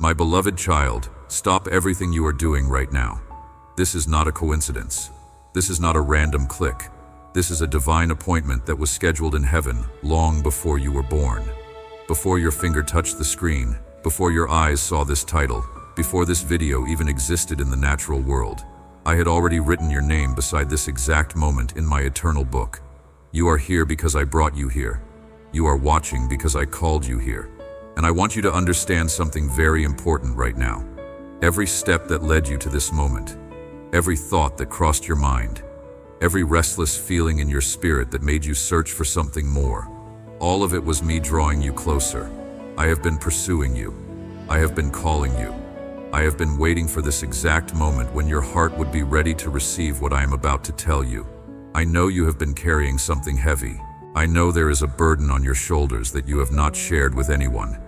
My beloved child, stop everything you are doing right now. This is not a coincidence. This is not a random click. This is a divine appointment that was scheduled in heaven long before you were born. Before your finger touched the screen, before your eyes saw this title, before this video even existed in the natural world, I had already written your name beside this exact moment in my eternal book. You are here because I brought you here. You are watching because I called you here. And I want you to understand something very important right now. Every step that led you to this moment, every thought that crossed your mind, every restless feeling in your spirit that made you search for something more, all of it was me drawing you closer. I have been pursuing you. I have been calling you. I have been waiting for this exact moment when your heart would be ready to receive what I am about to tell you. I know you have been carrying something heavy. I know there is a burden on your shoulders that you have not shared with anyone.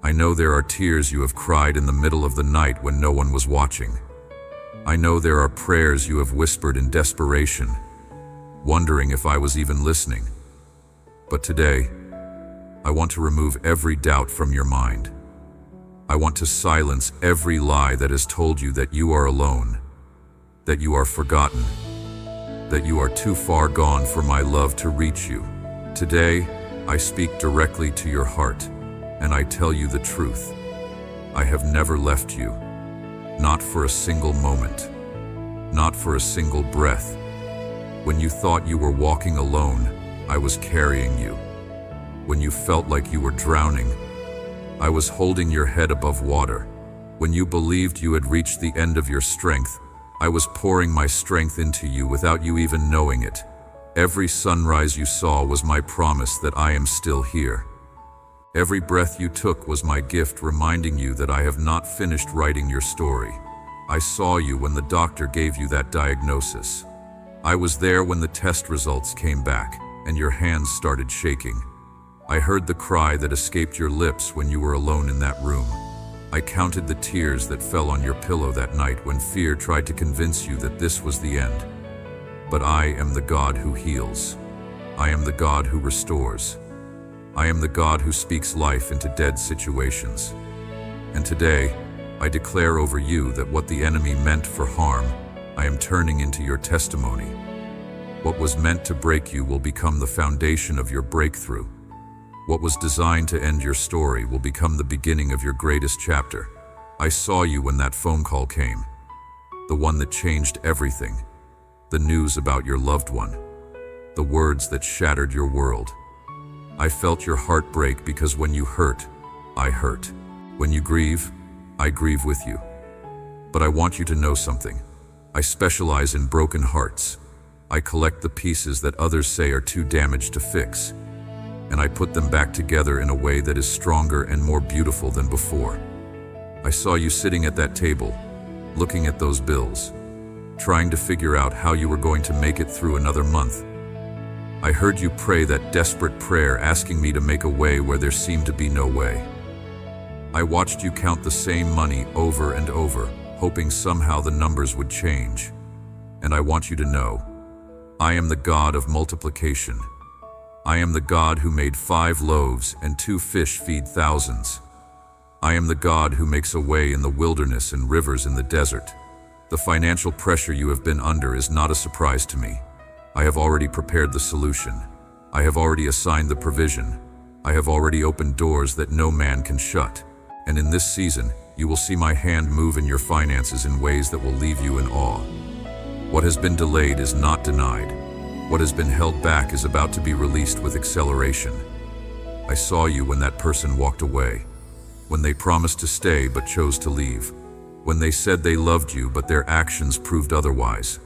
I know there are tears you have cried in the middle of the night when no one was watching. I know there are prayers you have whispered in desperation, wondering if I was even listening. But today, I want to remove every doubt from your mind. I want to silence every lie that has told you that you are alone, that you are forgotten, that you are too far gone for my love to reach you. Today, I speak directly to your heart, and I tell you the truth. I have never left you, not for a single moment, not for a single breath. When you thought you were walking alone, I was carrying you. When you felt like you were drowning, I was holding your head above water. When you believed you had reached the end of your strength, I was pouring my strength into you without you even knowing it. Every sunrise you saw was my promise that I am still here. Every breath you took was my gift reminding you that I have not finished writing your story. I saw you when the doctor gave you that diagnosis. I was there when the test results came back and your hands started shaking. I heard the cry that escaped your lips when you were alone in that room. I counted the tears that fell on your pillow that night when fear tried to convince you that this was the end. But I am the God who heals. I am the God who restores. I am the God who speaks life into dead situations. And today, I declare over you that what the enemy meant for harm, I am turning into your testimony. What was meant to break you will become the foundation of your breakthrough. What was designed to end your story will become the beginning of your greatest chapter. I saw you when that phone call came, the one that changed everything, the news about your loved one, the words that shattered your world. I felt your heart break because when you hurt, I hurt. When you grieve, I grieve with you. But I want you to know something. I specialize in broken hearts. I collect the pieces that others say are too damaged to fix, and I put them back together in a way that is stronger and more beautiful than before. I saw you sitting at that table, looking at those bills, trying to figure out how you were going to make it through another month. I heard you pray that desperate prayer asking me to make a way where there seemed to be no way. I watched you count the same money over and over, hoping somehow the numbers would change. And I want you to know, I am the God of multiplication. I am the God who made 5 loaves and 2 fish feed thousands. I am the God who makes a way in the wilderness and rivers in the desert. The financial pressure you have been under is not a surprise to me. I have already prepared the solution. I have already assigned the provision. I have already opened doors that no man can shut. And in this season, you will see my hand move in your finances in ways that will leave you in awe. What has been delayed is not denied. What has been held back is about to be released with acceleration. I saw you when that person walked away, when they promised to stay but chose to leave, when they said they loved you but their actions proved otherwise.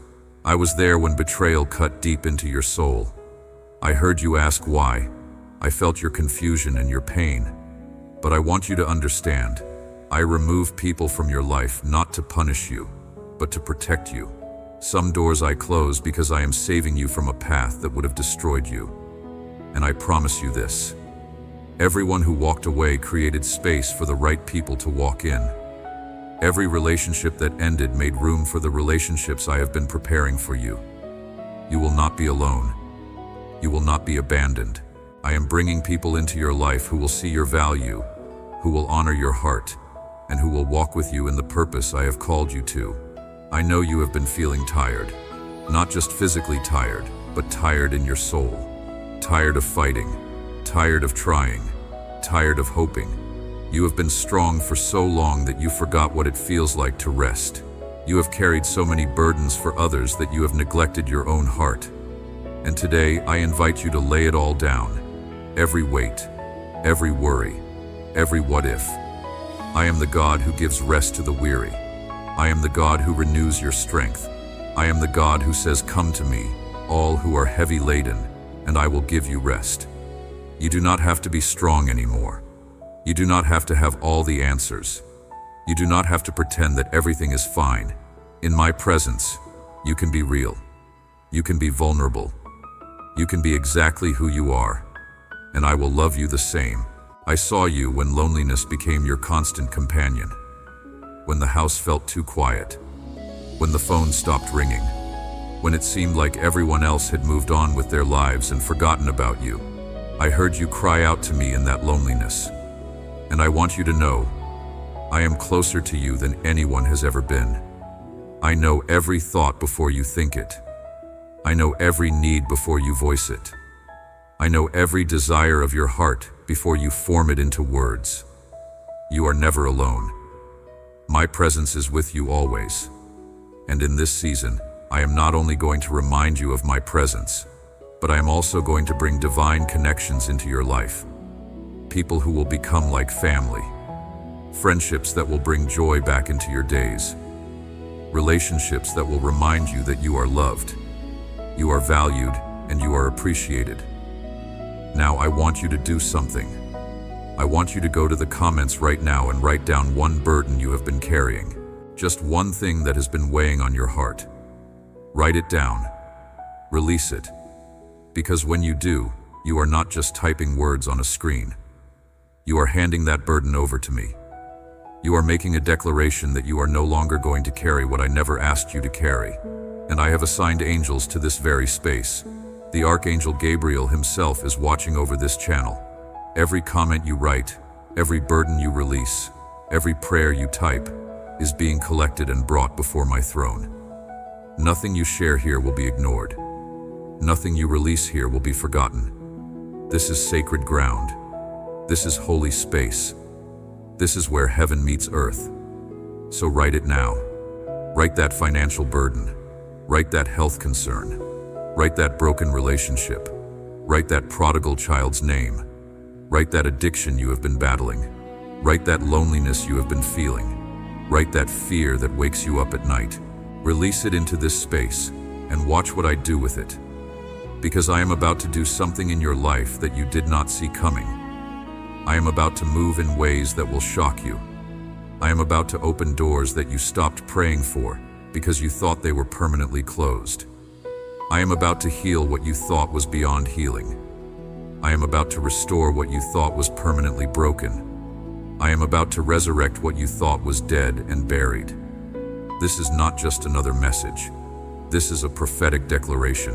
I was there when betrayal cut deep into your soul. I heard you ask why. I felt your confusion and your pain. But I want you to understand, I remove people from your life not to punish you, but to protect you. Some doors I close because I am saving you from a path that would have destroyed you. And I promise you this, everyone who walked away created space for the right people to walk in. Every relationship that ended made room for the relationships I have been preparing for you. You will not be alone. You will not be abandoned. I am bringing people into your life who will see your value, who will honor your heart, and who will walk with you in the purpose I have called you to. I know you have been feeling tired, not just physically tired, but tired in your soul. Tired of fighting, tired of trying, tired of hoping. You have been strong for so long that you forgot what it feels like to rest. You have carried so many burdens for others that you have neglected your own heart. And today I invite you to lay it all down. Every weight, every worry, every what if. I am the God who gives rest to the weary. I am the God who renews your strength. I am the God who says, "Come to me, all who are heavy laden, and I will give you rest." You do not have to be strong anymore. You do not have to have all the answers. You do not have to pretend that everything is fine. In my presence, you can be real. You can be vulnerable. You can be exactly who you are, and I will love you the same. I saw you when loneliness became your constant companion, when the house felt too quiet, when the phone stopped ringing, when it seemed like everyone else had moved on with their lives and forgotten about you. I heard you cry out to me in that loneliness, and I want you to know, I am closer to you than anyone has ever been. I know every thought before you think it. I know every need before you voice it. I know every desire of your heart before you form it into words. You are never alone. My presence is with you always. And in this season, I am not only going to remind you of my presence, but I am also going to bring divine connections into your life. People who will become like family. Friendships that will bring joy back into your days. Relationships that will remind you that you are loved, you are valued, and you are appreciated. Now I want you to do something. I want you to go to the comments right now and write down one burden you have been carrying. Just one thing that has been weighing on your heart. Write it down. Release it. Because when you do, you are not just typing words on a screen. You are handing that burden over to me. You are making a declaration that you are no longer going to carry what I never asked you to carry. And I have assigned angels to this very space. The Archangel Gabriel himself is watching over this channel. Every comment you write, every burden you release, every prayer you type, is being collected and brought before my throne. Nothing you share here will be ignored. Nothing you release here will be forgotten. This is sacred ground. This is holy space. This is where heaven meets earth. So write it now. Write that financial burden. Write that health concern. Write that broken relationship. Write that prodigal child's name. Write that addiction you have been battling. Write that loneliness you have been feeling. Write that fear that wakes you up at night. Release it into this space and watch what I do with it. Because I am about to do something in your life that you did not see coming. I am about to move in ways that will shock you. I am about to open doors that you stopped praying for because you thought they were permanently closed. I am about to heal what you thought was beyond healing. I am about to restore what you thought was permanently broken. I am about to resurrect what you thought was dead and buried. This is not just another message. This is a prophetic declaration.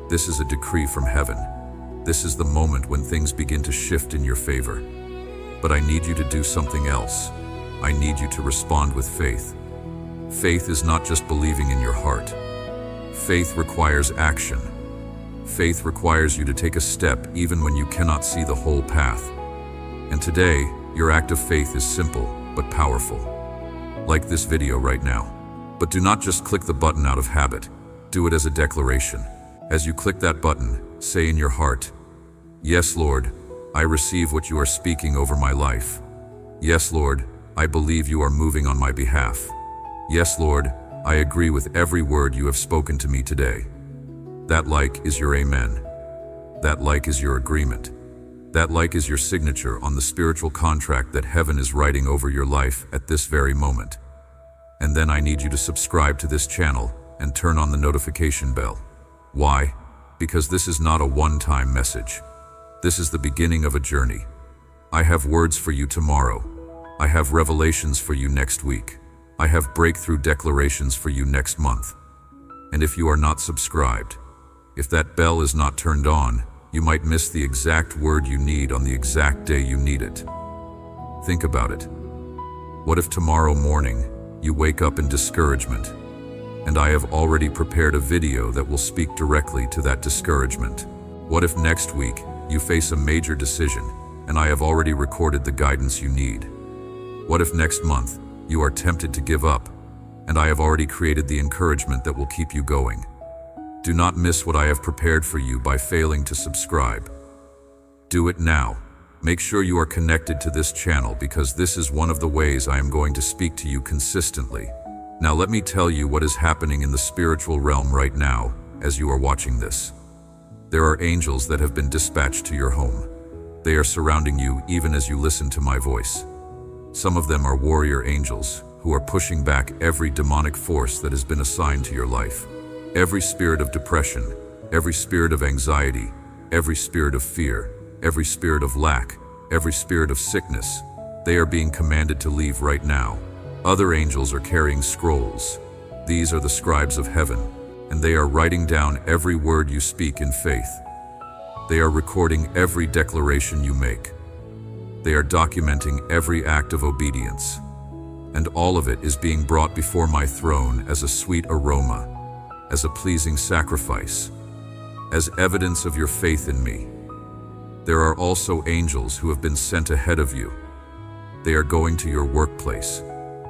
This is a decree from heaven. This is the moment when things begin to shift in your favor. But I need you to do something else. I need you to respond with faith. Faith is not just believing in your heart. Faith requires action. Faith requires you to take a step even when you cannot see the whole path. And today, your act of faith is simple but powerful. Like this video right now. But do not just click the button out of habit. Do it as a declaration. As you click that button, say in your heart, "Yes, Lord, I receive what you are speaking over my life. Yes, Lord, I believe you are moving on my behalf. Yes, Lord, I agree with every word you have spoken to me today." That like is your amen. That like is your agreement. That like is your signature on the spiritual contract that heaven is writing over your life at this very moment. And then I need you to subscribe to this channel and turn on the notification bell. Why? Because this is not a one-time message. This is the beginning of a journey. I have words for you tomorrow. I have revelations for you next week. I have breakthrough declarations for you next month. And if you are not subscribed, if that bell is not turned on, you might miss the exact word you need on the exact day you need it. Think about it. What if tomorrow morning you wake up in discouragement, and I have already prepared a video that will speak directly to that discouragement? What if next week you face a major decision, and I have already recorded the guidance you need? What if next month you are tempted to give up, and I have already created the encouragement that will keep you going? Do not miss what I have prepared for you by failing to subscribe. Do it now. Make sure you are connected to this channel, because this is one of the ways I am going to speak to you consistently. Now let me tell you what is happening in the spiritual realm right now as you are watching this. There are angels that have been dispatched to your home. They are surrounding you even as you listen to my voice. Some of them are warrior angels who are pushing back every demonic force that has been assigned to your life. Every spirit of depression, every spirit of anxiety, every spirit of fear, every spirit of lack, every spirit of sickness, they are being commanded to leave right now. Other angels are carrying scrolls. These are the scribes of heaven, and they are writing down every word you speak in faith. They are recording every declaration you make. They are documenting every act of obedience. And all of it is being brought before my throne as a sweet aroma, as a pleasing sacrifice, as evidence of your faith in me. There are also angels who have been sent ahead of you. They are going to your workplace.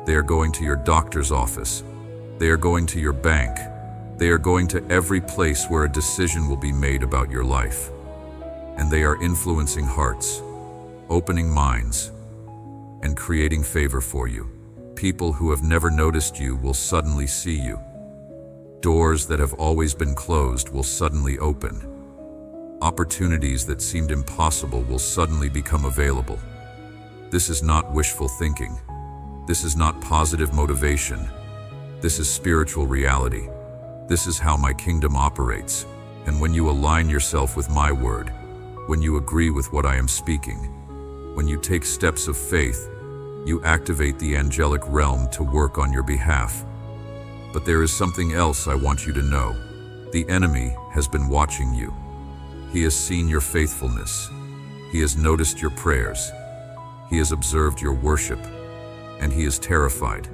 They are going to your doctor's office. They are going to your bank. They are going to every place where a decision will be made about your life. And they are influencing hearts, opening minds, and creating favor for you. People who have never noticed you will suddenly see you. Doors that have always been closed will suddenly open. Opportunities that seemed impossible will suddenly become available. This is not wishful thinking. This is not positive motivation. This is spiritual reality. This is how my kingdom operates. And when you align yourself with my word, when you agree with what I am speaking, when you take steps of faith, you activate the angelic realm to work on your behalf. But there is something else I want you to know. The enemy has been watching you. He has seen your faithfulness. He has noticed your prayers. He has observed your worship. And he is terrified,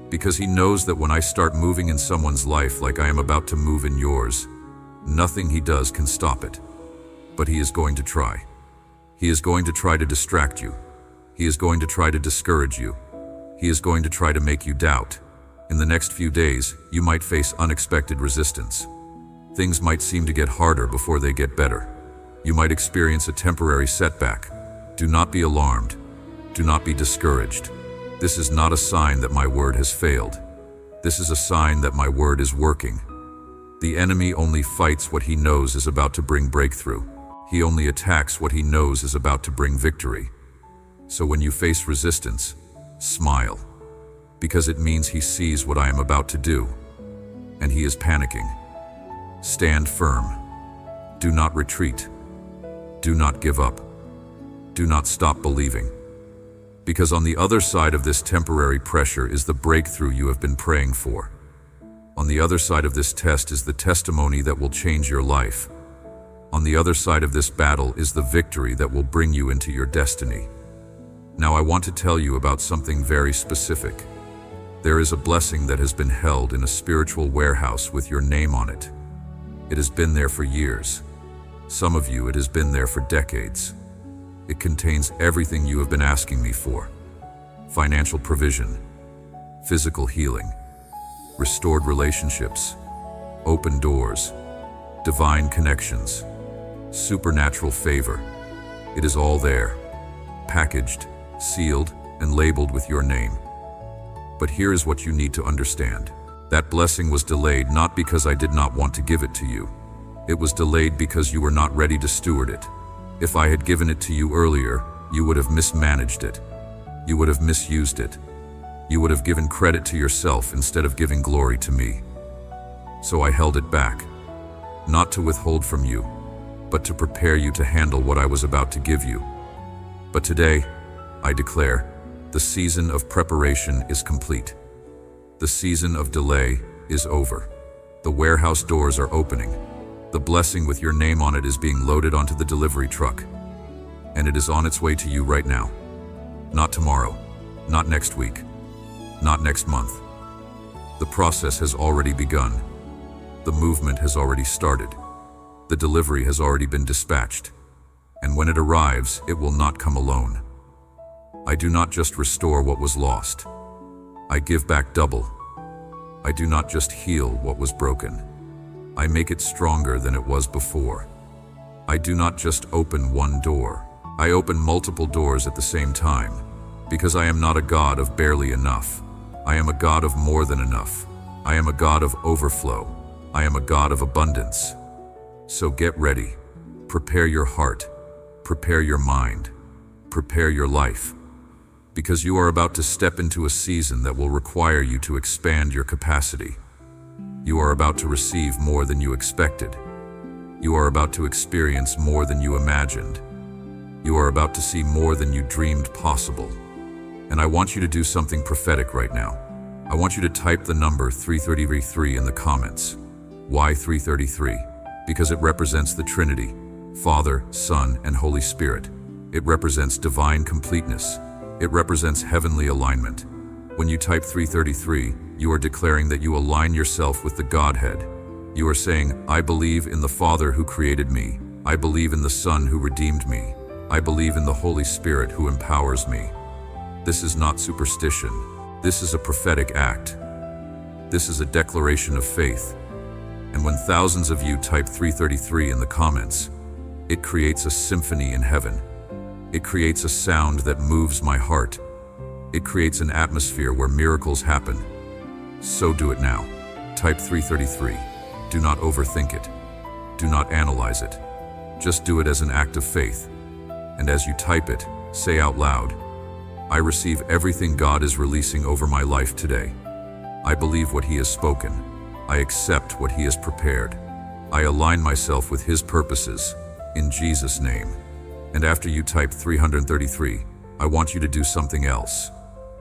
because he knows that when I start moving in someone's life like I am about to move in yours, nothing he does can stop it. But he is going to try. He is going to try to distract you. He is going to try to discourage you. He is going to try to make you doubt. In the next few days, you might face unexpected resistance. Things might seem to get harder before they get better. You might experience a temporary setback. Do not be alarmed. Do not be discouraged. This is not a sign that my word has failed. This is a sign that my word is working. The enemy only fights what he knows is about to bring breakthrough. He only attacks what he knows is about to bring victory. So when you face resistance, smile, because it means he sees what I am about to do, and he is panicking. Stand firm. Do not retreat. Do not give up. Do not stop believing. Because on the other side of this temporary pressure is the breakthrough you have been praying for. On the other side of this test is the testimony that will change your life. On the other side of this battle is the victory that will bring you into your destiny. Now I want to tell you about something very specific. There is a blessing that has been held in a spiritual warehouse with your name on it. It has been there for years. Some of you, it has been there for decades. It contains everything you have been asking me for. Financial provision, physical healing, restored relationships, open doors, divine connections, supernatural favor. It is all there, packaged, sealed, and labeled with your name. But here is what you need to understand. That blessing was delayed not because I did not want to give it to you. It was delayed because you were not ready to steward it. If I had given it to you earlier, you would have mismanaged it. You would have misused it. You would have given credit to yourself instead of giving glory to me. So I held it back, not to withhold from you, but to prepare you to handle what I was about to give you. But today, I declare, the season of preparation is complete. The season of delay is over. The warehouse doors are opening. The blessing with your name on it is being loaded onto the delivery truck. And it is on its way to you right now. Not tomorrow, Not next week. Not next month. The process has already begun. The movement has already started. The delivery has already been dispatched. And when it arrives, it will not come alone. I do not just restore what was lost. I give back double. I do not just heal what was broken. I make it stronger than it was before. I do not just open one door. I open multiple doors at the same time, because I am not a God of barely enough. I am a God of more than enough. I am a God of overflow. I am a God of abundance. So get ready. Prepare your heart. Prepare your mind. Prepare your life. Because you are about to step into a season that will require you to expand your capacity. You are about to receive more than you expected. You are about to experience more than you imagined. You are about to see more than you dreamed possible. And I want you to do something prophetic right now. I want you to type the number 333 in the comments. Why 333? Because it represents the Trinity, Father, Son, and Holy Spirit. It represents divine completeness. It represents heavenly alignment. When you type 333, you are declaring that you align yourself with the Godhead. You are saying, I believe in the Father who created me. I believe in the Son who redeemed me. I believe in the Holy Spirit who empowers me. This is not superstition. This is a prophetic act. This is a declaration of faith. And when thousands of you type 333 in the comments, it creates a symphony in heaven. It creates a sound that moves my heart. It creates an atmosphere where miracles happen. So do it now. Type 333. Do not overthink it. Do not analyze it. Just do it as an act of faith. And as you type it, say out loud, I receive everything God is releasing over my life today. I believe what He has spoken. I accept what He has prepared. I align myself with His purposes, in Jesus' name. And after you type 333, I want you to do something else.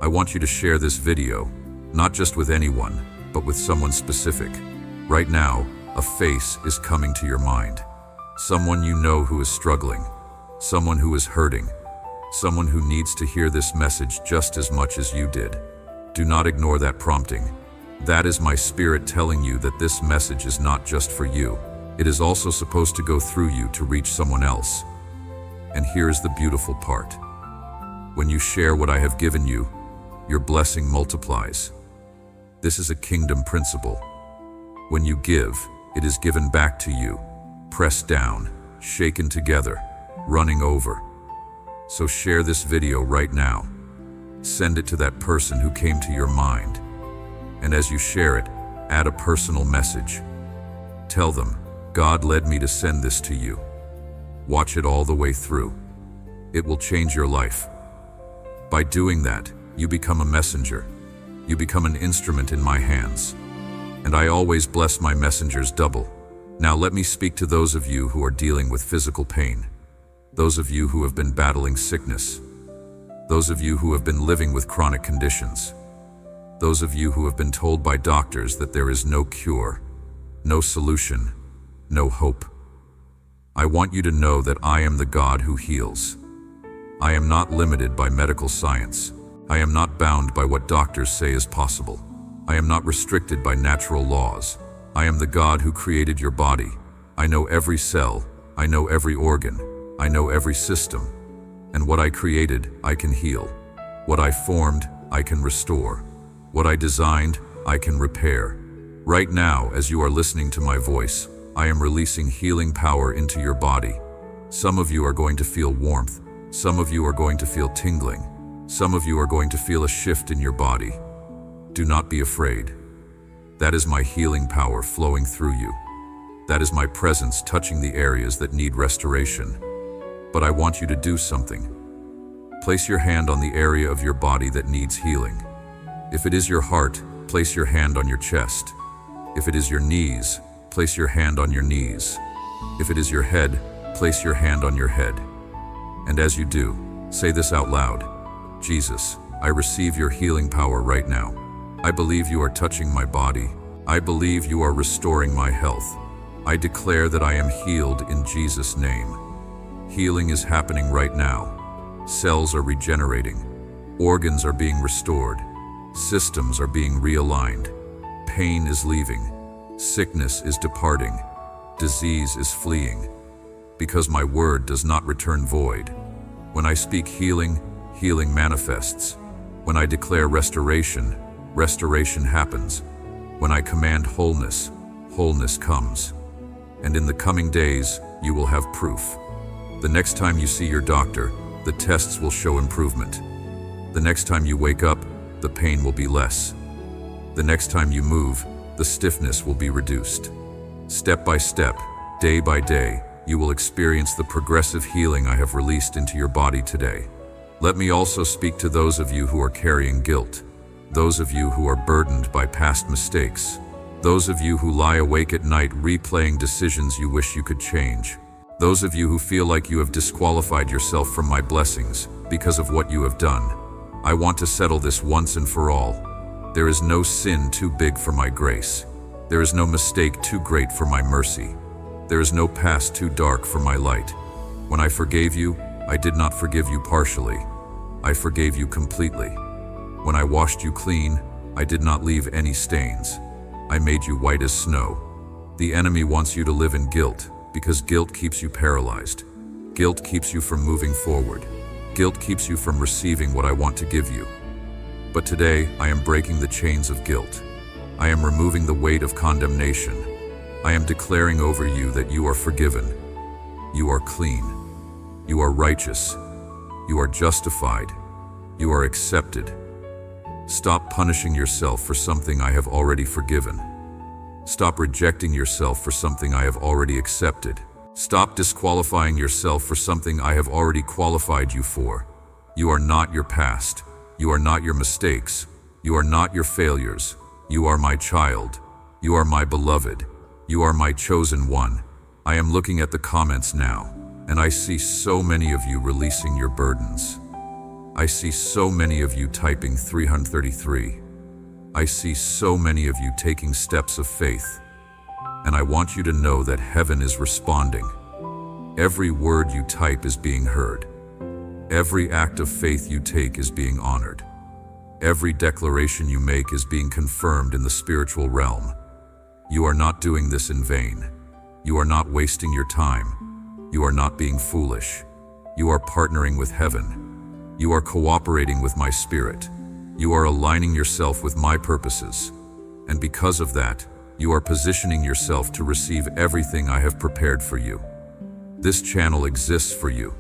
I want you to share this video, not just with anyone, but with someone specific. Right now, a face is coming to your mind. Someone you know who is struggling. Someone who is hurting. Someone who needs to hear this message just as much as you did. Do not ignore that prompting. That is my spirit telling you that this message is not just for you. It is also supposed to go through you to reach someone else. And here is the beautiful part. When you share what I have given you, your blessing multiplies. This is a kingdom principle. When you give, it is given back to you, pressed down, shaken together, running over. So share this video right now. Send it to that person who came to your mind. And as you share it, add a personal message. Tell them, God led me to send this to you. Watch it all the way through. It will change your life. By doing that, you become a messenger. You become an instrument in my hands. And I always bless my messengers double. Now let me speak to those of you who are dealing with physical pain. Those of you who have been battling sickness. Those of you who have been living with chronic conditions. Those of you who have been told by doctors that there is no cure, no solution, no hope. I want you to know that I am the God who heals. I am not limited by medical science. I am not bound by what doctors say is possible. I am not restricted by natural laws. I am the God who created your body. I know every cell. I know every organ. I know every system. And what I created, I can heal. What I formed, I can restore. What I designed, I can repair. Right now, as you are listening to my voice, I am releasing healing power into your body. Some of you are going to feel warmth. Some of you are going to feel tingling. Some of you are going to feel a shift in your body. Do not be afraid. That is my healing power flowing through you. That is my presence touching the areas that need restoration. But I want you to do something. Place your hand on the area of your body that needs healing. If it is your heart, place your hand on your chest. If it is your knees, place your hand on your knees. If it is your head, place your hand on your head. And as you do, say this out loud. Jesus, I receive your healing power right now. I believe you are touching my body. I believe you are restoring my health. I declare that I am healed in Jesus' name. Healing is happening right now. Cells are regenerating. Organs are being restored. Systems are being realigned. Pain is leaving. Sickness is departing. Disease is fleeing. Because my word does not return void. When I speak healing, healing manifests. When I declare restoration, restoration happens. When I command wholeness, wholeness comes. And in the coming days, you will have proof. The next time you see your doctor, the tests will show improvement. The next time you wake up, the pain will be less. The next time you move, the stiffness will be reduced. Step by step, day by day, you will experience the progressive healing I have released into your body today. Let me also speak to those of you who are carrying guilt, those of you who are burdened by past mistakes, those of you who lie awake at night replaying decisions you wish you could change, those of you who feel like you have disqualified yourself from my blessings because of what you have done. I want to settle this once and for all. There is no sin too big for my grace. There is no mistake too great for my mercy. There is no past too dark for my light. When I forgave you, I did not forgive you partially. I forgave you completely. When I washed you clean, I did not leave any stains. I made you white as snow. The enemy wants you to live in guilt because guilt keeps you paralyzed. Guilt keeps you from moving forward. Guilt keeps you from receiving what I want to give you. But today, I am breaking the chains of guilt. I am removing the weight of condemnation. I am declaring over you that you are forgiven. You are clean. You are righteous. You are justified. You are accepted. Stop punishing yourself for something I have already forgiven. Stop rejecting yourself for something I have already accepted. Stop disqualifying yourself for something I have already qualified you for. You are not your past. You are not your mistakes. You are not your failures. You are my child. You are my beloved. You are my chosen one. I am looking at the comments now, and I see so many of you releasing your burdens. I see so many of you typing 333. I see so many of you taking steps of faith. And I want you to know that heaven is responding. Every word you type is being heard. Every act of faith you take is being honored. Every declaration you make is being confirmed in the spiritual realm. You are not doing this in vain. You are not wasting your time. You are not being foolish. You are partnering with heaven. You are cooperating with my spirit. You are aligning yourself with my purposes. And because of that, you are positioning yourself to receive everything I have prepared for you. This channel exists for you.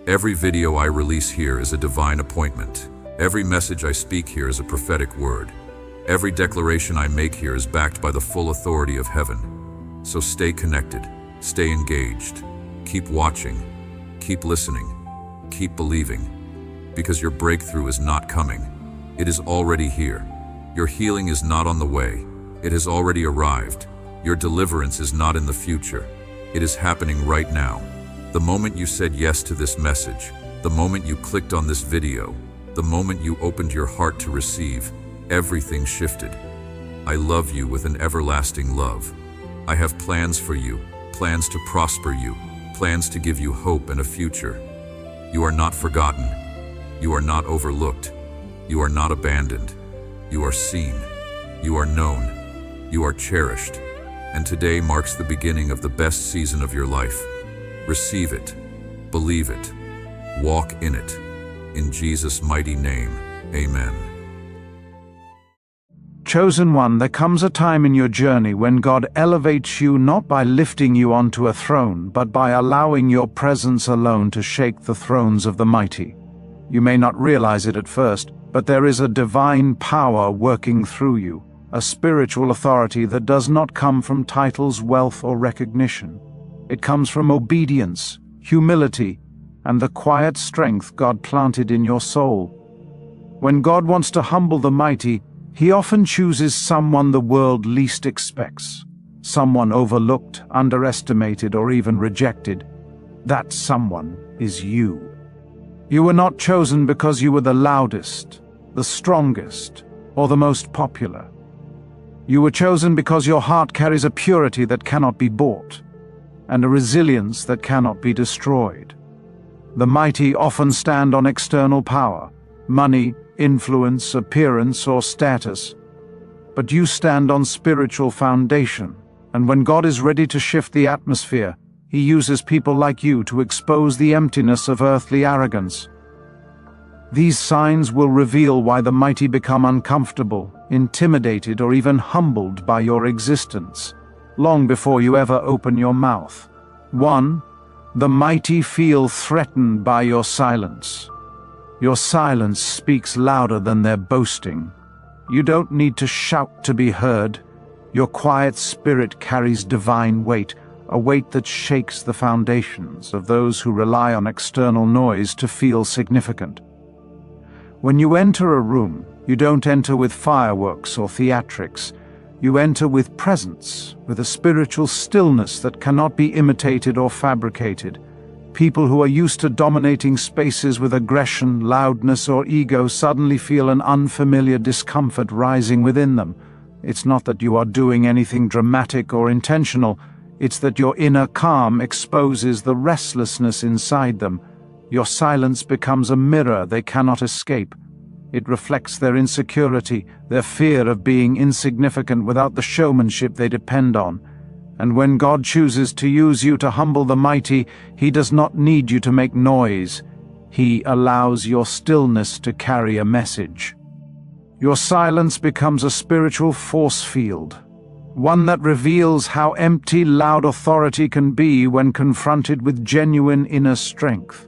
Every video I release here is a divine appointment. Every message I speak here is a prophetic word. Every declaration I make here is backed by the full authority of heaven. So stay connected, stay engaged, keep watching, keep listening, keep believing, because your breakthrough is not coming. It is already here. Your healing is not on the way. It has already arrived. Your deliverance is not in the future. It is happening right now. The moment you said yes to this message, the moment you clicked on this video, the moment you opened your heart to receive, everything shifted. I love you with an everlasting love. I have plans for you, plans to prosper you, plans to give you hope and a future. You are not forgotten. You are not overlooked. You are not abandoned. You are seen. You are known. You are cherished. And today marks the beginning of the best season of your life. Receive it. Believe it. Walk in it. In Jesus' mighty name, amen. Chosen one, there comes a time in your journey when God elevates you not by lifting you onto a throne, but by allowing your presence alone to shake the thrones of the mighty. You may not realize it at first, but there is a divine power working through you, a spiritual authority that does not come from titles, wealth, or recognition. It comes from obedience, humility, and the quiet strength God planted in your soul. When God wants to humble the mighty, He often chooses someone the world least expects, someone overlooked, underestimated, or even rejected. That someone is you. You were not chosen because you were the loudest, the strongest, or the most popular. You were chosen because your heart carries a purity that cannot be bought, and a resilience that cannot be destroyed. The mighty often stand on external power, money, influence, appearance, or status. But you stand on spiritual foundation, and when God is ready to shift the atmosphere, He uses people like you to expose the emptiness of earthly arrogance. These signs will reveal why the mighty become uncomfortable, intimidated, or even humbled by your existence, long before you ever open your mouth. 1. The mighty feel threatened by your silence. Your silence speaks louder than their boasting. You don't need to shout to be heard. Your quiet spirit carries divine weight, a weight that shakes the foundations of those who rely on external noise to feel significant. When you enter a room, you don't enter with fireworks or theatrics. You enter with presence, with a spiritual stillness that cannot be imitated or fabricated. People who are used to dominating spaces with aggression, loudness, or ego suddenly feel an unfamiliar discomfort rising within them. It's not that you are doing anything dramatic or intentional. It's that your inner calm exposes the restlessness inside them. Your silence becomes a mirror they cannot escape. It reflects their insecurity, their fear of being insignificant without the showmanship they depend on. And when God chooses to use you to humble the mighty, He does not need you to make noise. He allows your stillness to carry a message. Your silence becomes a spiritual force field, one that reveals how empty loud authority can be when confronted with genuine inner strength.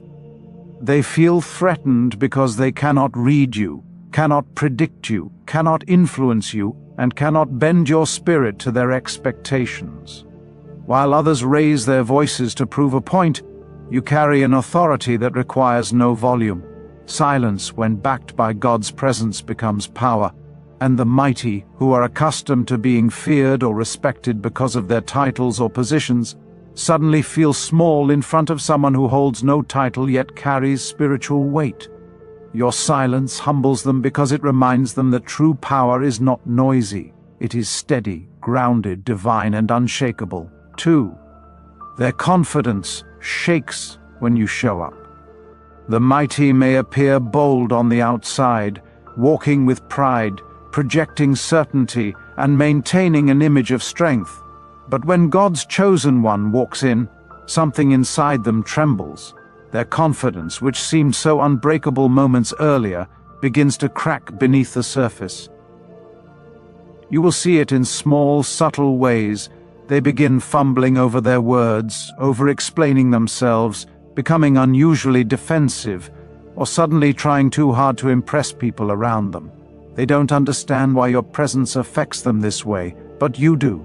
They feel threatened because they cannot read you, cannot predict you, cannot influence you, and cannot bend your spirit to their expectations. While others raise their voices to prove a point, you carry an authority that requires no volume. Silence, when backed by God's presence, becomes power, and the mighty, who are accustomed to being feared or respected because of their titles or positions, suddenly feel small in front of someone who holds no title yet carries spiritual weight. Your silence humbles them because it reminds them that true power is not noisy. It is steady, grounded, divine, and unshakable. 2. Their confidence shakes when you show up. The mighty may appear bold on the outside, walking with pride, projecting certainty, and maintaining an image of strength. But when God's chosen one walks in, something inside them trembles. Their confidence, which seemed so unbreakable moments earlier, begins to crack beneath the surface. You will see it in small, subtle ways. They begin fumbling over their words, over-explaining themselves, becoming unusually defensive, or suddenly trying too hard to impress people around them. They don't understand why your presence affects them this way, but you do.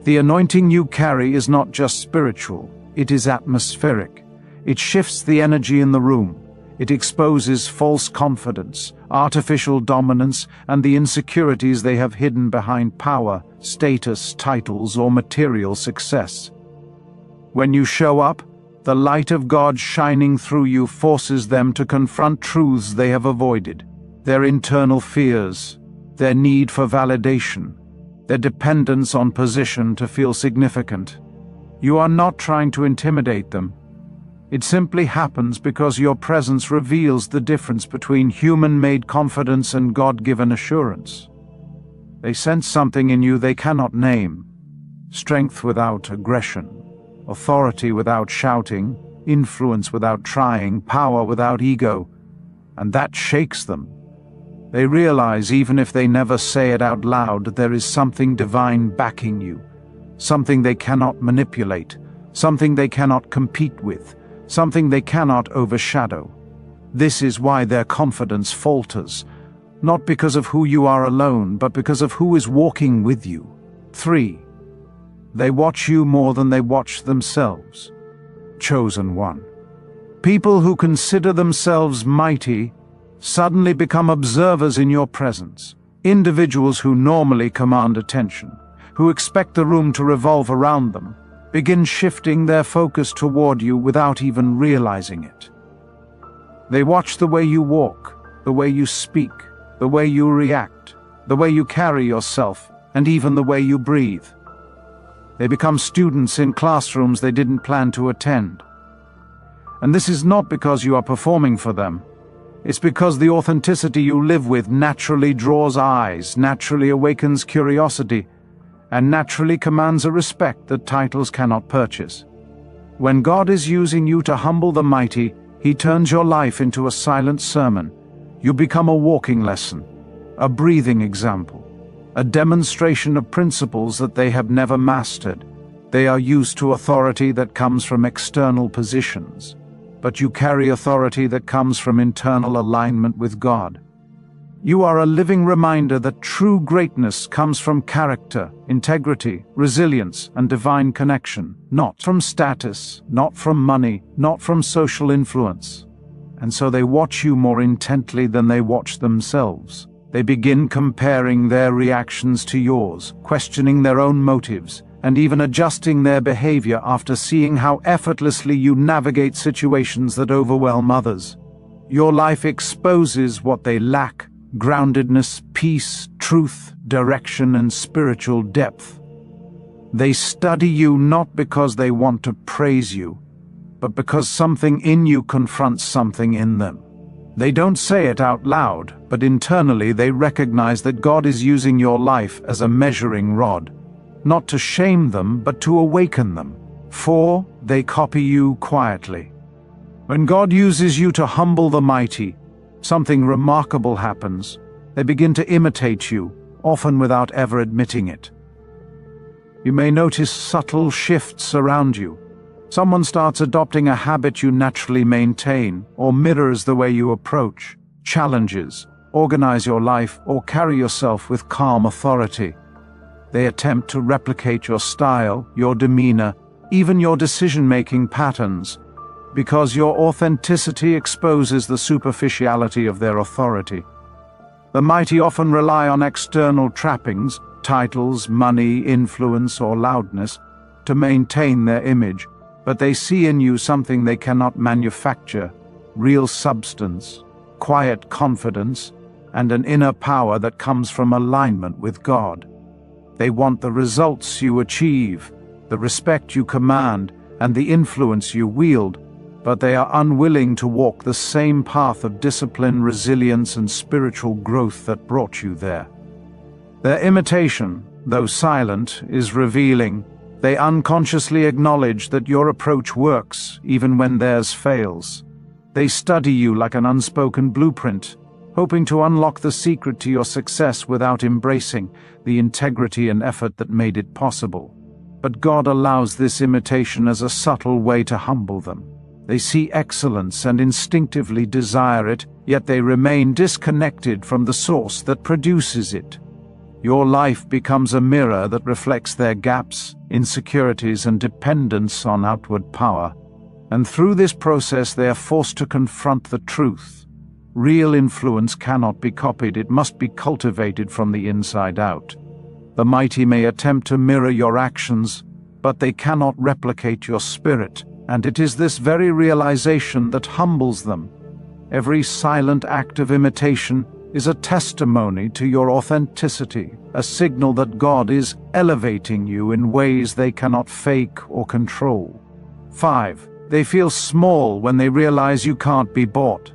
The anointing you carry is not just spiritual, it is atmospheric. It shifts the energy in the room. It exposes false confidence, artificial dominance, and the insecurities they have hidden behind power, status, titles, or material success. When you show up, the light of God shining through you forces them to confront truths they have avoided, their internal fears, their need for validation, their dependence on position to feel significant. You are not trying to intimidate them. It simply happens because your presence reveals the difference between human-made confidence and God-given assurance. They sense something in you they cannot name: strength without aggression, authority without shouting, influence without trying, power without ego, and that shakes them. They realize, even if they never say it out loud, there is something divine backing you, something they cannot manipulate, something they cannot compete with, something they cannot overshadow. This is why their confidence falters, not because of who you are alone, but because of who is walking with you. 3. They watch you more than they watch themselves. Chosen one. People who consider themselves mighty suddenly become observers in your presence. Individuals who normally command attention, who expect the room to revolve around them, begin shifting their focus toward you without even realizing it. They watch the way you walk, the way you speak, the way you react, the way you carry yourself, and even the way you breathe. They become students in classrooms they didn't plan to attend. And this is not because you are performing for them. It's because the authenticity you live with naturally draws eyes, naturally awakens curiosity, and naturally commands a respect that titles cannot purchase. When God is using you to humble the mighty, He turns your life into a silent sermon. You become a walking lesson, a breathing example, a demonstration of principles that they have never mastered. They are used to authority that comes from external positions, but you carry authority that comes from internal alignment with God. You are a living reminder that true greatness comes from character, integrity, resilience, and divine connection, not from status, not from money, not from social influence. And so they watch you more intently than they watch themselves. They begin comparing their reactions to yours, questioning their own motives, and even adjusting their behavior after seeing how effortlessly you navigate situations that overwhelm others. Your life exposes what they lack: groundedness, peace, truth, direction, and spiritual depth. They study you not because they want to praise you, but because something in you confronts something in them. They don't say it out loud, but internally they recognize that God is using your life as a measuring rod, not to shame them, but to awaken them. 4. They copy you quietly. When God uses you to humble the mighty, something remarkable happens. They begin to imitate you, often without ever admitting it. You may notice subtle shifts around you. Someone starts adopting a habit you naturally maintain, or mirrors the way you approach challenges, organize your life, or carry yourself with calm authority. They attempt to replicate your style, your demeanor, even your decision-making patterns, because your authenticity exposes the superficiality of their authority. The mighty often rely on external trappings, titles, money, influence, or loudness, to maintain their image, but they see in you something they cannot manufacture: real substance, quiet confidence, and an inner power that comes from alignment with God. They want the results you achieve, the respect you command, and the influence you wield, but they are unwilling to walk the same path of discipline, resilience, and spiritual growth that brought you there. Their imitation, though silent, is revealing. They unconsciously acknowledge that your approach works, even when theirs fails. They study you like an unspoken blueprint, hoping to unlock the secret to your success without embracing the integrity and effort that made it possible. But God allows this imitation as a subtle way to humble them. They see excellence and instinctively desire it, yet they remain disconnected from the source that produces it. Your life becomes a mirror that reflects their gaps, insecurities, and dependence on outward power. And through this process they are forced to confront the truth. Real influence cannot be copied, it must be cultivated from the inside out. The mighty may attempt to mirror your actions, but they cannot replicate your spirit, and it is this very realization that humbles them. Every silent act of imitation is a testimony to your authenticity, a signal that God is elevating you in ways they cannot fake or control. 5. They feel small when they realize you can't be bought.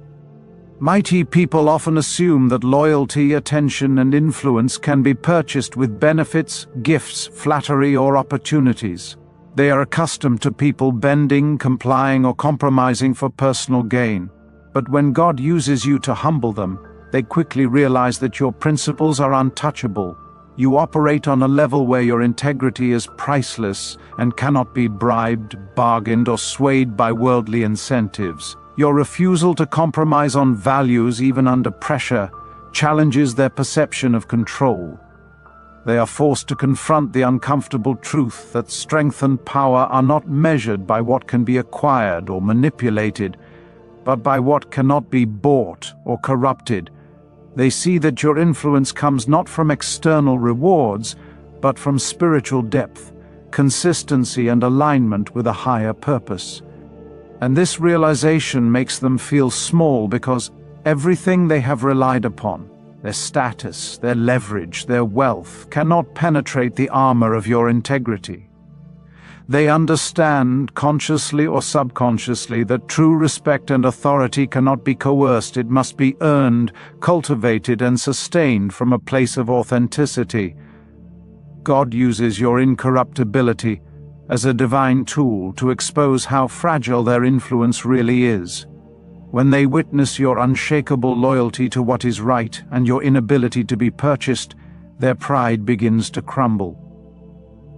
Mighty people often assume that loyalty, attention, and influence can be purchased with benefits, gifts, flattery, or opportunities. They are accustomed to people bending, complying, or compromising for personal gain. But when God uses you to humble them, they quickly realize that your principles are untouchable. You operate on a level where your integrity is priceless and cannot be bribed, bargained, or swayed by worldly incentives. Your refusal to compromise on values, even under pressure, challenges their perception of control. They are forced to confront the uncomfortable truth that strength and power are not measured by what can be acquired or manipulated, but by what cannot be bought or corrupted. They see that your influence comes not from external rewards, but from spiritual depth, consistency, and alignment with a higher purpose. And this realization makes them feel small because everything they have relied upon, their status, their leverage, their wealth, cannot penetrate the armor of your integrity. They understand, consciously or subconsciously, that true respect and authority cannot be coerced. It must be earned, cultivated, and sustained from a place of authenticity. God uses your incorruptibility as a divine tool to expose how fragile their influence really is. When they witness your unshakable loyalty to what is right and your inability to be purchased, their pride begins to crumble.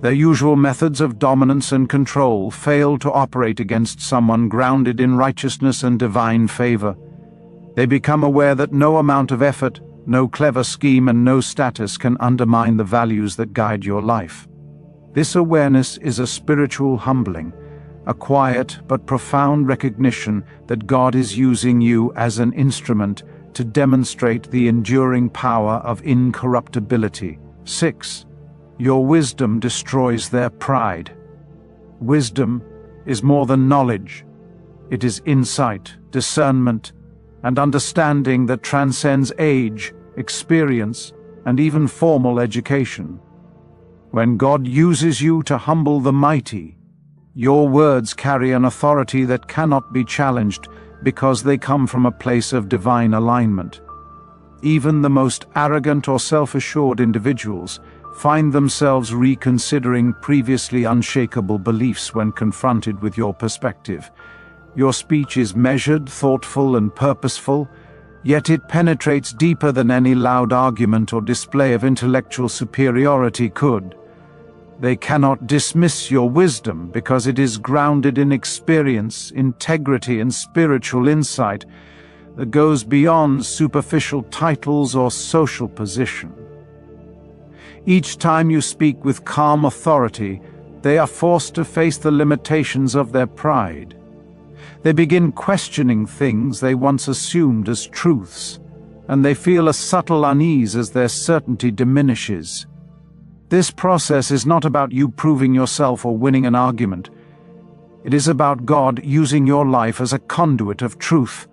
Their usual methods of dominance and control fail to operate against someone grounded in righteousness and divine favor. They become aware that no amount of effort, no clever scheme, and no status can undermine the values that guide your life. This awareness is a spiritual humbling, a quiet but profound recognition that God is using you as an instrument to demonstrate the enduring power of incorruptibility. 6. Your wisdom destroys their pride. Wisdom is more than knowledge. It is insight, discernment, and understanding that transcends age, experience, and even formal education. When God uses you to humble the mighty, your words carry an authority that cannot be challenged because they come from a place of divine alignment. Even the most arrogant or self-assured individuals find themselves reconsidering previously unshakable beliefs when confronted with your perspective. Your speech is measured, thoughtful, and purposeful, yet it penetrates deeper than any loud argument or display of intellectual superiority could. They cannot dismiss your wisdom because it is grounded in experience, integrity, and spiritual insight that goes beyond superficial titles or social position. Each time you speak with calm authority, they are forced to face the limitations of their pride. They begin questioning things they once assumed as truths, and they feel a subtle unease as their certainty diminishes. This process is not about you proving yourself or winning an argument. It is about God using your life as a conduit of truth.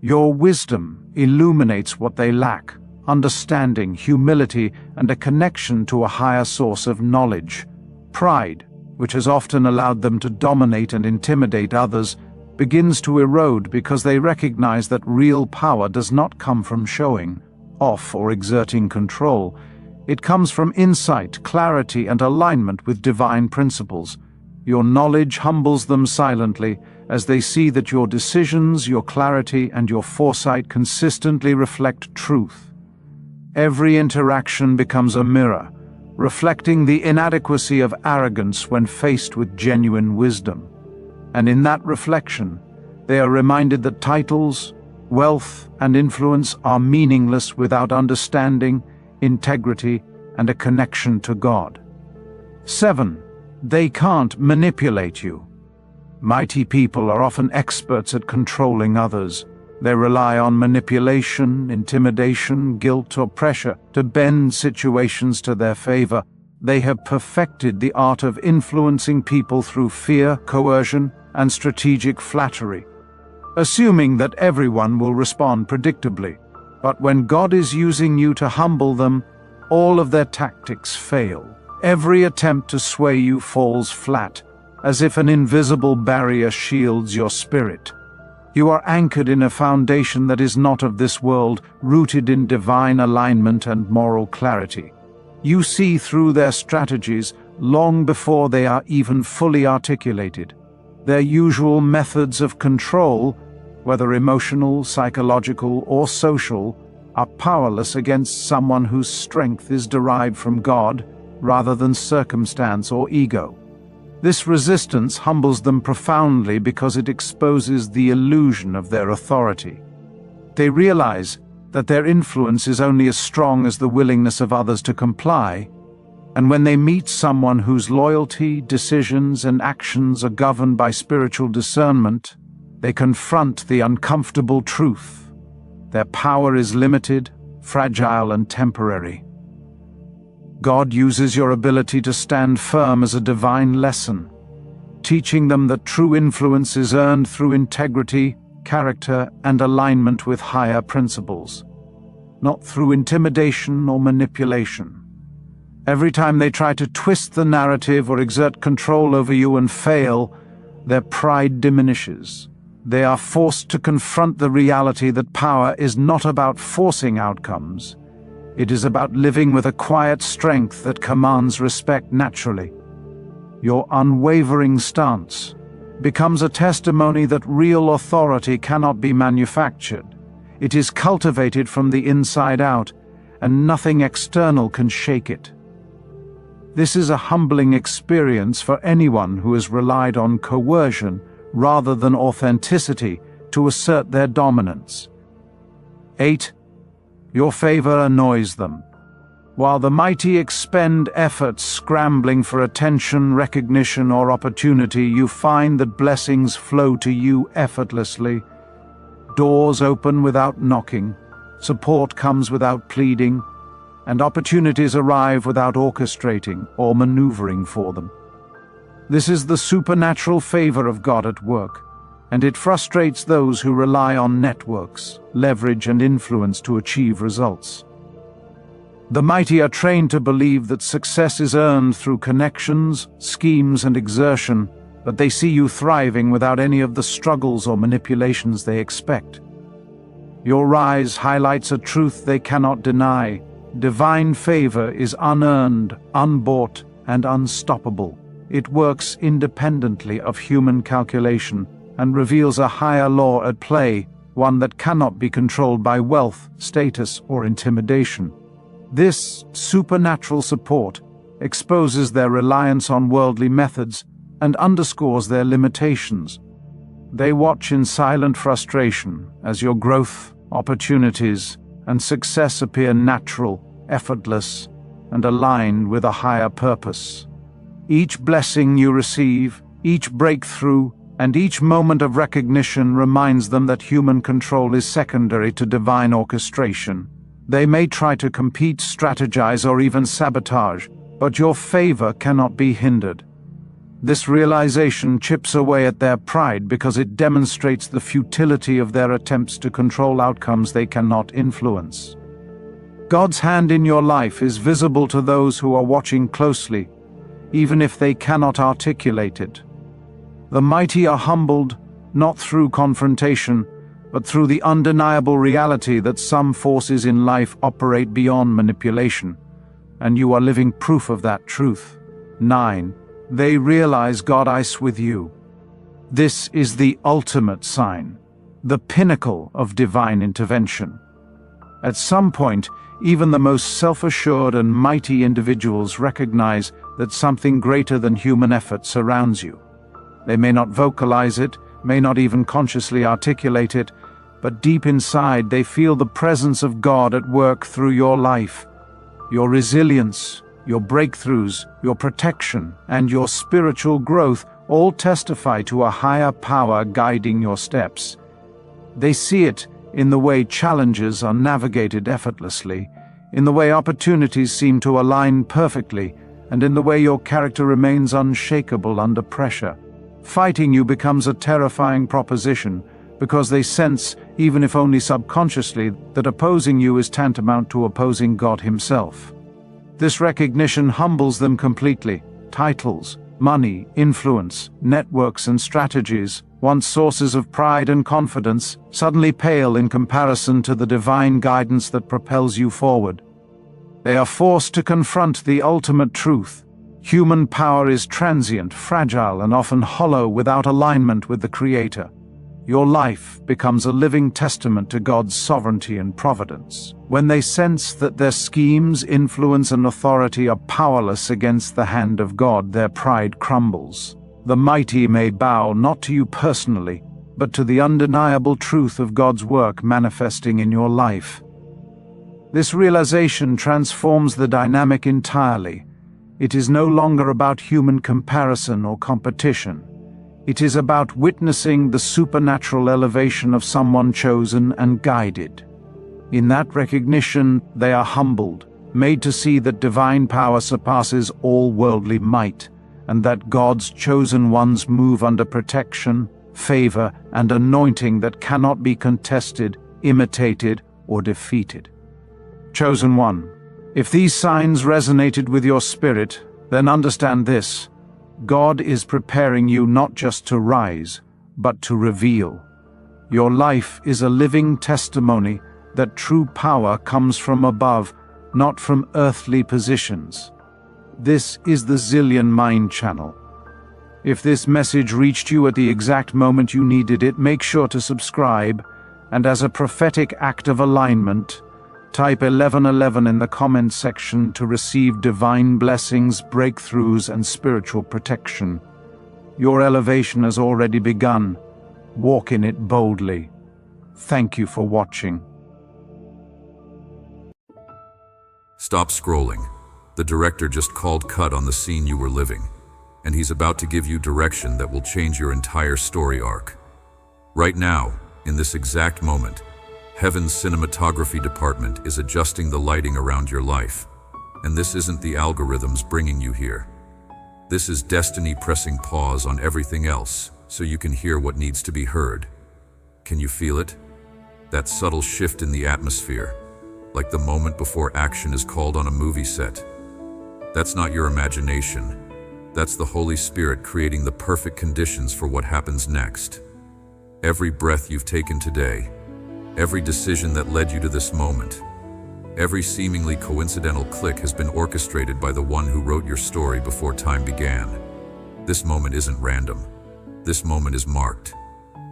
Your wisdom illuminates what they lack: understanding, humility, and a connection to a higher source of knowledge. Pride, which has often allowed them to dominate and intimidate others, begins to erode because they recognize that real power does not come from showing off or exerting control. It comes from insight, clarity, and alignment with divine principles. Your knowledge humbles them silently as they see that your decisions, your clarity, and your foresight consistently reflect truth. Every interaction becomes a mirror, reflecting the inadequacy of arrogance when faced with genuine wisdom. And in that reflection, they are reminded that titles, wealth, and influence are meaningless without understanding, integrity, and a connection to God. 7. They can't manipulate you. Mighty people are often experts at controlling others. They rely on manipulation, intimidation, guilt, or pressure to bend situations to their favor. They have perfected the art of influencing people through fear, coercion, and strategic flattery, assuming that everyone will respond predictably. But when God is using you to humble them, all of their tactics fail. Every attempt to sway you falls flat, as if an invisible barrier shields your spirit. You are anchored in a foundation that is not of this world, rooted in divine alignment and moral clarity. You see through their strategies long before they are even fully articulated. Their usual methods of control, whether emotional, psychological, or social, are powerless against someone whose strength is derived from God rather than circumstance or ego. This resistance humbles them profoundly because it exposes the illusion of their authority. They realize that their influence is only as strong as the willingness of others to comply, and when they meet someone whose loyalty, decisions, and actions are governed by spiritual discernment, they confront the uncomfortable truth. Their power is limited, fragile, and temporary. God uses your ability to stand firm as a divine lesson, teaching them that true influence is earned through integrity, character, and alignment with higher principles, not through intimidation or manipulation. Every time they try to twist the narrative or exert control over you and fail, their pride diminishes. They are forced to confront the reality that power is not about forcing outcomes. It is about living with a quiet strength that commands respect naturally. Your unwavering stance becomes a testimony that real authority cannot be manufactured. It is cultivated from the inside out, and nothing external can shake it. This is a humbling experience for anyone who has relied on coercion rather than authenticity to assert their dominance. 8. Your favor annoys them. While the mighty expend efforts scrambling for attention, recognition, or opportunity, you find that blessings flow to you effortlessly. Doors open without knocking, support comes without pleading, and opportunities arrive without orchestrating or maneuvering for them. This is the supernatural favor of God at work, and it frustrates those who rely on networks, leverage, and influence to achieve results. The mighty are trained to believe that success is earned through connections, schemes, and exertion, but they see you thriving without any of the struggles or manipulations they expect. Your rise highlights a truth they cannot deny. Divine favor is unearned, unbought, and unstoppable. It works independently of human calculation and reveals a higher law at play, one that cannot be controlled by wealth, status, or intimidation. This supernatural support exposes their reliance on worldly methods and underscores their limitations. They watch in silent frustration as your growth, opportunities, and success appear natural, effortless, and aligned with a higher purpose. Each blessing you receive, each breakthrough, and each moment of recognition reminds them that human control is secondary to divine orchestration. They may try to compete, strategize, or even sabotage, but your favor cannot be hindered. This realization chips away at their pride because it demonstrates the futility of their attempts to control outcomes they cannot influence. God's hand in your life is visible to those who are watching closely, even if they cannot articulate it. The mighty are humbled, not through confrontation, but through the undeniable reality that some forces in life operate beyond manipulation, and you are living proof of that truth. 9. They realize God is with you. This is the ultimate sign, the pinnacle of divine intervention. At some point, even the most self-assured and mighty individuals recognize that something greater than human effort surrounds you. They may not vocalize it, may not even consciously articulate it, but deep inside they feel the presence of God at work through your life. Your resilience, your breakthroughs, your protection, and your spiritual growth all testify to a higher power guiding your steps. They see it in the way challenges are navigated effortlessly, in the way opportunities seem to align perfectly, and in the way your character remains unshakable under pressure. Fighting you becomes a terrifying proposition because they sense, even if only subconsciously, that opposing you is tantamount to opposing God Himself. This recognition humbles them completely. Titles, money, influence, networks, and strategies, once sources of pride and confidence, suddenly pale in comparison to the divine guidance that propels you forward. They are forced to confront the ultimate truth. Human power is transient, fragile, and often hollow without alignment with the Creator. Your life becomes a living testament to God's sovereignty and providence. When they sense that their schemes, influence, and authority are powerless against the hand of God, their pride crumbles. The mighty may bow not to you personally, but to the undeniable truth of God's work manifesting in your life. This realization transforms the dynamic entirely. It is no longer about human comparison or competition. It is about witnessing the supernatural elevation of someone chosen and guided. In that recognition, they are humbled, made to see that divine power surpasses all worldly might, and that God's chosen ones move under protection, favor, and anointing that cannot be contested, imitated, or defeated. Chosen one, If these signs resonated with your spirit, then understand this: God is preparing you not just to rise, but to reveal. Your life is a living testimony that true power comes from above, not from earthly positions. This is the Zillion Mind Channel. If this message reached you at the exact moment you needed it, make sure to subscribe, and as a prophetic act of alignment, type 1111 in the comments section to receive divine blessings, breakthroughs, and spiritual protection. Your elevation has already begun. Walk in it boldly. Thank you for watching. Stop scrolling. The director just called cut on the scene you were living, and he's about to give you direction that will change your entire story arc. Right now, in this exact moment, Heaven's cinematography department is adjusting the lighting around your life, and this isn't the algorithms bringing you here. This is destiny pressing pause on everything else so you can hear what needs to be heard. Can you feel it? That subtle shift in the atmosphere, like the moment before action is called on a movie set. That's not your imagination. That's the Holy Spirit creating the perfect conditions for what happens next. Every breath you've taken today, every decision that led you to this moment, every seemingly coincidental click has been orchestrated by the one who wrote your story before time began. This moment isn't random. This moment is marked.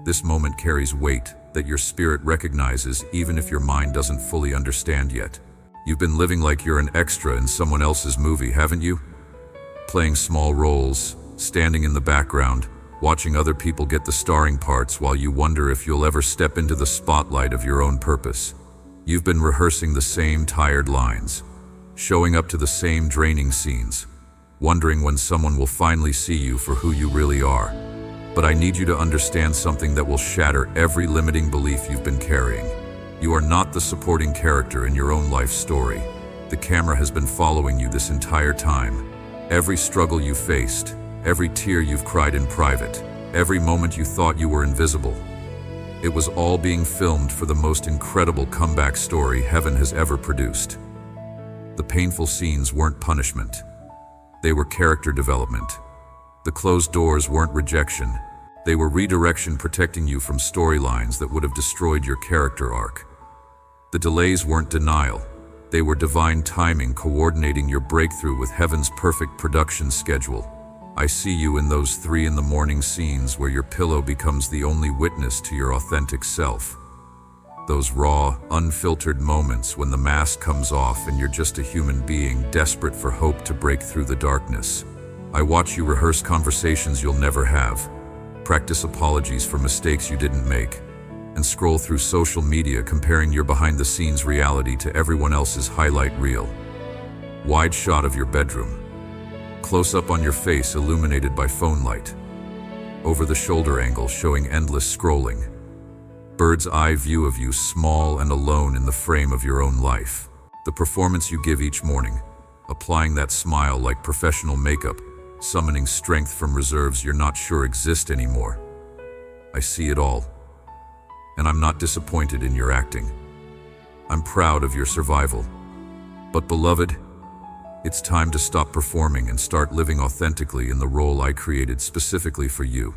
This moment carries weight that your spirit recognizes even if your mind doesn't fully understand yet. You've been living like you're an extra in someone else's movie, haven't you? Playing small roles, standing in the background, watching other people get the starring parts while you wonder if you'll ever step into the spotlight of your own purpose. You've been rehearsing the same tired lines, showing up to the same draining scenes, wondering when someone will finally see you for who you really are. But I need you to understand something that will shatter every limiting belief you've been carrying. You are not the supporting character in your own life story. The camera has been following you this entire time. Every struggle you faced, every tear you've cried in private, every moment you thought you were invisible. It was all being filmed for the most incredible comeback story heaven has ever produced. The painful scenes weren't punishment. They were character development. The closed doors weren't rejection. They were redirection, protecting you from storylines that would have destroyed your character arc. The delays weren't denial. They were divine timing, coordinating your breakthrough with heaven's perfect production schedule. I see you in those 3 a.m. scenes where your pillow becomes the only witness to your authentic self. Those raw, unfiltered moments when the mask comes off and you're just a human being desperate for hope to break through the darkness. I watch you rehearse conversations you'll never have, practice apologies for mistakes you didn't make, and scroll through social media comparing your behind-the-scenes reality to everyone else's highlight reel. Wide shot of your bedroom. Close-up on your face illuminated by phone light. Over-the-shoulder angle showing endless scrolling. Bird's-eye view of you small and alone in the frame of your own life. The performance you give each morning, applying that smile like professional makeup, summoning strength from reserves you're not sure exist anymore. I see it all. And I'm not disappointed in your acting. I'm proud of your survival. But beloved, it's time to stop performing and start living authentically in the role I created specifically for you.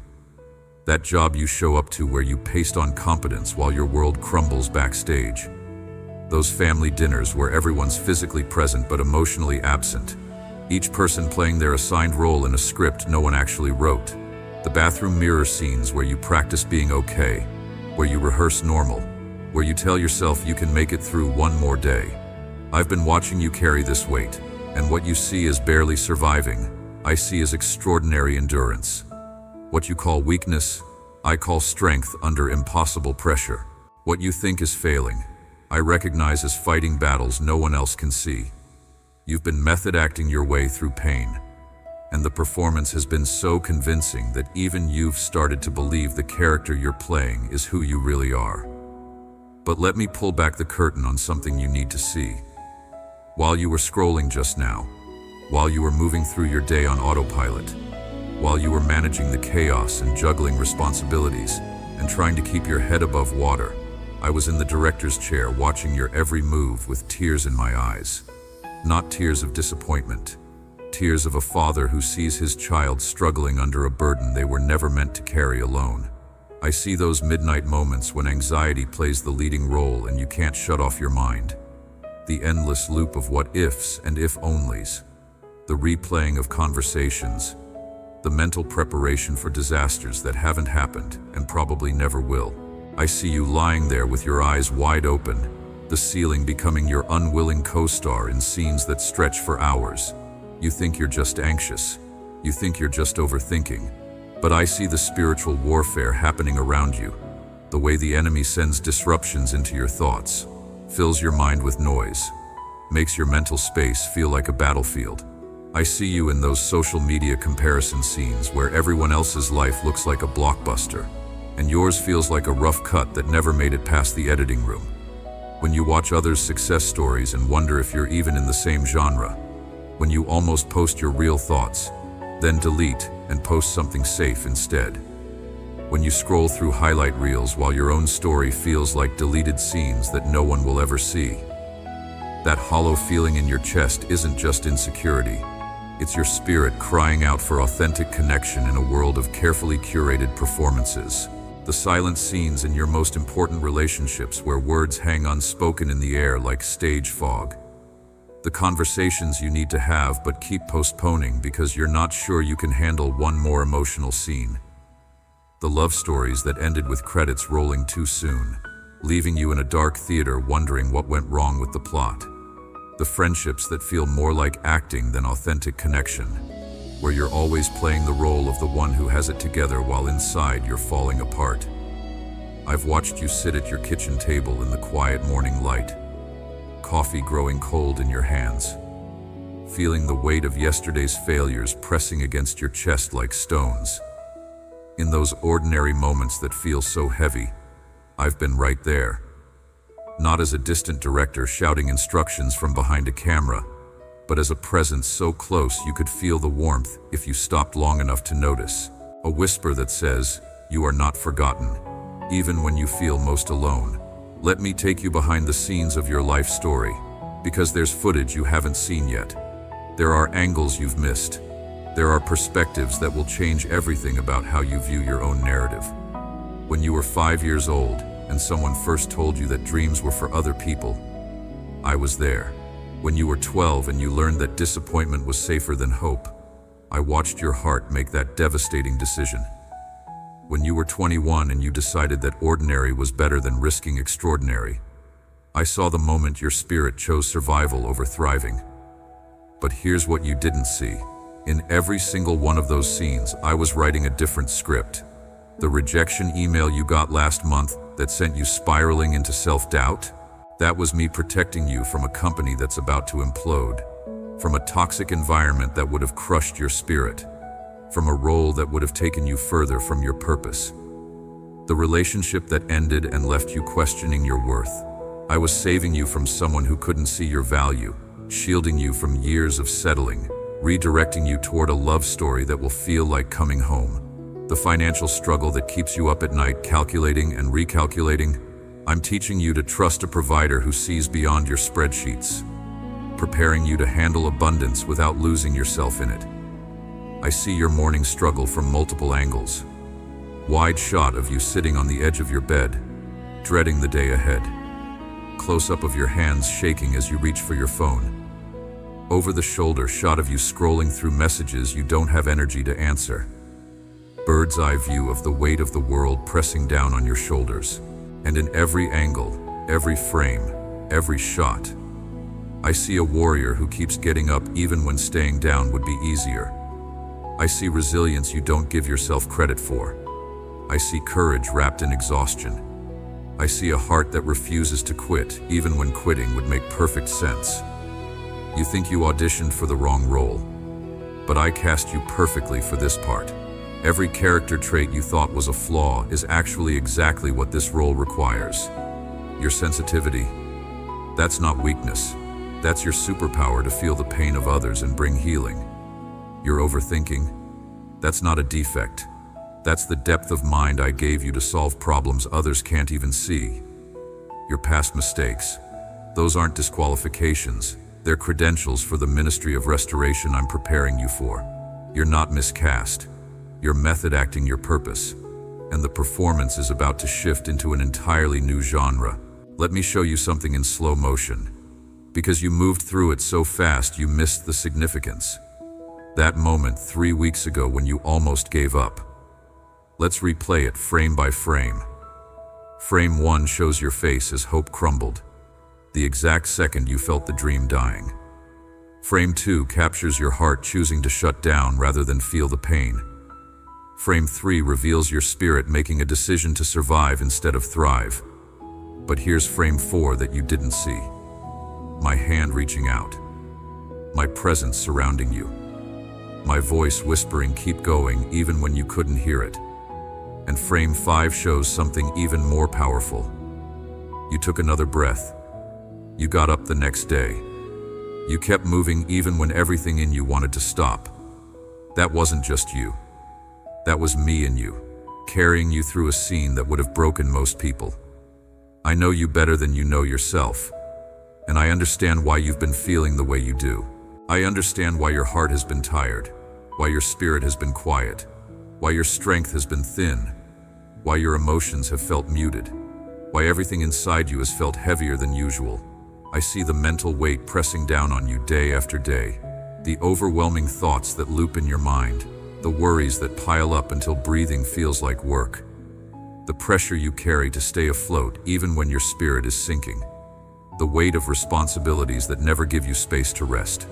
That job you show up to where you paste on competence while your world crumbles backstage. Those family dinners where everyone's physically present but emotionally absent. Each person playing their assigned role in a script no one actually wrote. The bathroom mirror scenes where you practice being okay, where you rehearse normal, where you tell yourself you can make it through one more day. I've been watching you carry this weight, and what you see as barely surviving, I see as extraordinary endurance. What you call weakness, I call strength under impossible pressure. What you think is failing, I recognize as fighting battles no one else can see. You've been method acting your way through pain, and the performance has been so convincing that even you've started to believe the character you're playing is who you really are. But let me pull back the curtain on something you need to see. While you were scrolling just now, while you were moving through your day on autopilot, while you were managing the chaos and juggling responsibilities and trying to keep your head above water, I was in the director's chair watching your every move with tears in my eyes. not tears of disappointment. Tears of a father who sees his child struggling under a burden they were never meant to carry alone. I see those midnight moments when anxiety plays the leading role and you can't shut off your mind. The endless loop of what-ifs and if-onlys. The replaying of conversations. The mental preparation for disasters that haven't happened and probably never will. I see you lying there with your eyes wide open, the ceiling becoming your unwilling co-star in scenes that stretch for hours. You think you're just anxious. You think you're just overthinking. But I see the spiritual warfare happening around you. The way the enemy sends disruptions into your thoughts, fills your mind with noise, makes your mental space feel like a battlefield. I see you in those social media comparison scenes where everyone else's life looks like a blockbuster, and yours feels like a rough cut that never made it past the editing room. When you watch others' success stories and wonder if you're even in the same genre. When you almost post your real thoughts, then delete and post something safe instead. When you scroll through highlight reels while your own story feels like deleted scenes that no one will ever see. That hollow feeling in your chest isn't just insecurity. It's your spirit crying out for authentic connection in a world of carefully curated performances. The silent scenes in your most important relationships where words hang unspoken in the air like stage fog. The conversations you need to have but keep postponing because you're not sure you can handle one more emotional scene. The love stories that ended with credits rolling too soon, leaving you in a dark theater wondering what went wrong with the plot. The friendships that feel more like acting than authentic connection, where you're always playing the role of the one who has it together while inside you're falling apart. I've watched you sit at your kitchen table in the quiet morning light, coffee growing cold in your hands, feeling the weight of yesterday's failures pressing against your chest like stones. In those ordinary moments that feel so heavy, I've been right there. Not as a distant director shouting instructions from behind a camera, but as a presence so close you could feel the warmth if you stopped long enough to notice. A whisper that says, "You are not forgotten," even when you feel most alone. Let me take you behind the scenes of your life story, because there's footage you haven't seen yet. There are angles you've missed. There are perspectives that will change everything about how you view your own narrative. When you were 5 years old and someone first told you that dreams were for other people, I was there. When you were 12 and you learned that disappointment was safer than hope, I watched your heart make that devastating decision. When you were 21 and you decided that ordinary was better than risking extraordinary, I saw the moment your spirit chose survival over thriving. But here's what you didn't see. In every single one of those scenes, I was writing a different script. The rejection email you got last month that sent you spiraling into self-doubt, that was me protecting you from a company that's about to implode, from a toxic environment that would have crushed your spirit, from a role that would have taken you further from your purpose. The relationship that ended and left you questioning your worth. I was saving you from someone who couldn't see your value, shielding you from years of settling, redirecting you toward a love story that will feel like coming home. The financial struggle that keeps you up at night calculating and recalculating. I'm teaching you to trust a provider who sees beyond your spreadsheets, preparing you to handle abundance without losing yourself in it. I see your morning struggle from multiple angles. Wide shot of you sitting on the edge of your bed, dreading the day ahead. Close-up of your hands shaking as you reach for your phone. Over-the-shoulder shot of you scrolling through messages you don't have energy to answer. Bird's-eye view of the weight of the world pressing down on your shoulders. And in every angle, every frame, every shot, I see a warrior who keeps getting up even when staying down would be easier. I see resilience you don't give yourself credit for. I see courage wrapped in exhaustion. I see a heart that refuses to quit even when quitting would make perfect sense. You think you auditioned for the wrong role, but I cast you perfectly for this part. Every character trait you thought was a flaw is actually exactly what this role requires. Your sensitivity, that's not weakness. That's your superpower to feel the pain of others and bring healing. Your overthinking, that's not a defect. That's the depth of mind I gave you to solve problems others can't even see. Your past mistakes, those aren't disqualifications. They're credentials for the ministry of restoration I'm preparing you for. You're not miscast. You're method acting your purpose. And the performance is about to shift into an entirely new genre. Let me show you something in slow motion. Because you moved through it so fast, you missed the significance. That moment 3 weeks ago when you almost gave up. Let's replay it frame by frame. Frame 1 shows your face as hope crumbled, the exact second you felt the dream dying. Frame 2 captures your heart choosing to shut down rather than feel the pain. Frame 3 reveals your spirit making a decision to survive instead of thrive. But here's frame 4 that you didn't see. My hand reaching out. My presence surrounding you. My voice whispering, keep going, even when you couldn't hear it. And frame 5 shows something even more powerful. You took another breath. You got up the next day. You kept moving even when everything in you wanted to stop. That wasn't just you. That was me in you, carrying you through a scene that would have broken most people. I know you better than you know yourself, and I understand why you've been feeling the way you do. I understand why your heart has been tired, why your spirit has been quiet, why your strength has been thin, why your emotions have felt muted, why everything inside you has felt heavier than usual. I see the mental weight pressing down on you day after day, the overwhelming thoughts that loop in your mind, the worries that pile up until breathing feels like work, the pressure you carry to stay afloat even when your spirit is sinking, the weight of responsibilities that never give you space to rest,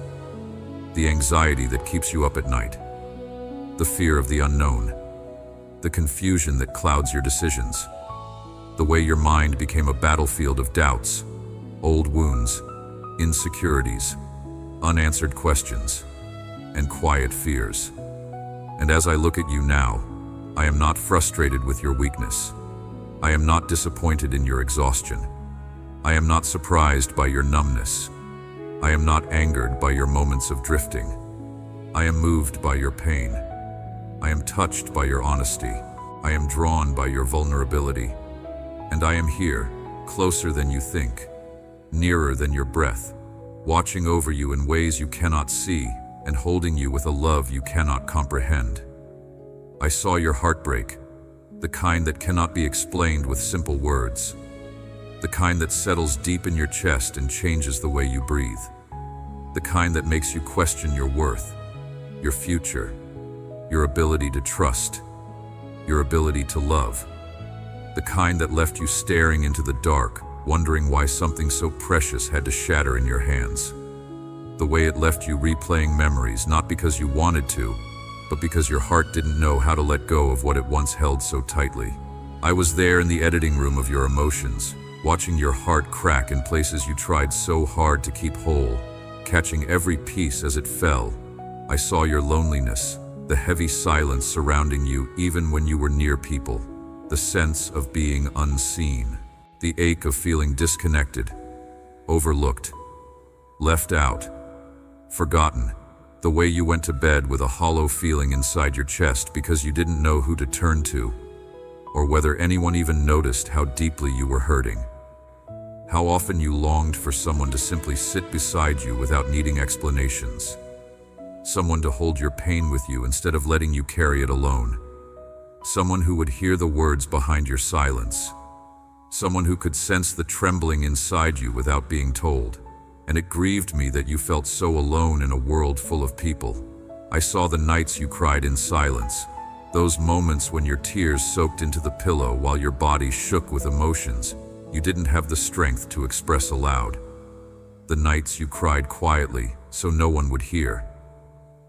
the anxiety that keeps you up at night, the fear of the unknown, the confusion that clouds your decisions, the way your mind became a battlefield of doubts, old wounds, insecurities, unanswered questions, and quiet fears. And as I look at you now, I am not frustrated with your weakness. I am not disappointed in your exhaustion. I am not surprised by your numbness. I am not angered by your moments of drifting. I am moved by your pain. I am touched by your honesty. I am drawn by your vulnerability. And I am here, closer than you think, nearer than your breath, watching over you in ways you cannot see and holding you with a love you cannot comprehend. I saw your heartbreak, the kind that cannot be explained with simple words, the kind that settles deep in your chest and changes the way you breathe, the kind that makes you question your worth, your future, your ability to trust, your ability to love, the kind that left you staring into the dark, wondering why something so precious had to shatter in your hands. The way it left you replaying memories, not because you wanted to, but because your heart didn't know how to let go of what it once held so tightly. I was there in the editing room of your emotions, watching your heart crack in places you tried so hard to keep whole, catching every piece as it fell. I saw your loneliness, the heavy silence surrounding you even when you were near people, the sense of being unseen, the ache of feeling disconnected, overlooked, left out, forgotten, the way you went to bed with a hollow feeling inside your chest because you didn't know who to turn to, or whether anyone even noticed how deeply you were hurting. How often you longed for someone to simply sit beside you without needing explanations, someone to hold your pain with you instead of letting you carry it alone, someone who would hear the words behind your silence, someone who could sense the trembling inside you without being told. And it grieved me that you felt so alone in a world full of people. I saw the nights you cried in silence, those moments when your tears soaked into the pillow while your body shook with emotions you didn't have the strength to express aloud. The nights you cried quietly so no one would hear.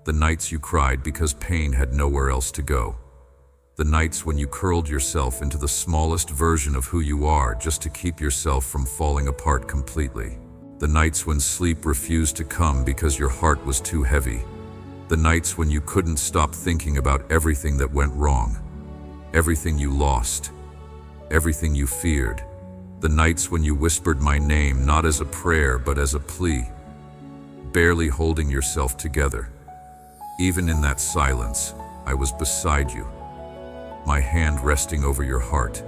The nights you cried because pain had nowhere else to go. The nights when you curled yourself into the smallest version of who you are just to keep yourself from falling apart completely. The nights when sleep refused to come because your heart was too heavy. The nights when you couldn't stop thinking about everything that went wrong, everything you lost, everything you feared. The nights when you whispered my name not as a prayer but as a plea, barely holding yourself together. Even in that silence, I was beside you, my hand resting over your heart,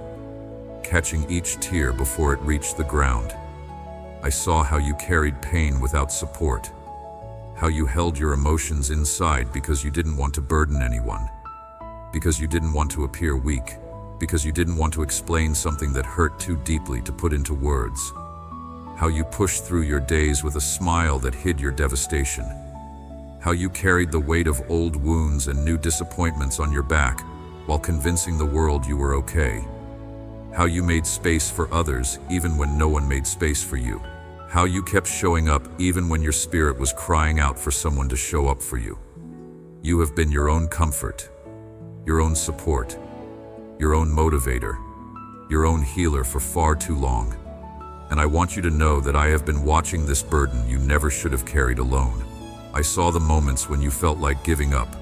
catching each tear before it reached the ground. I saw how you carried pain without support, how you held your emotions inside because you didn't want to burden anyone, because you didn't want to appear weak, because you didn't want to explain something that hurt too deeply to put into words, how you pushed through your days with a smile that hid your devastation, how you carried the weight of old wounds and new disappointments on your back while convincing the world you were okay, how you made space for others even when no one made space for you, how you kept showing up even when your spirit was crying out for someone to show up for you. You have been your own comfort, your own support, your own motivator, your own healer for far too long. And I want you to know that I have been watching this burden you never should have carried alone. I saw the moments when you felt like giving up,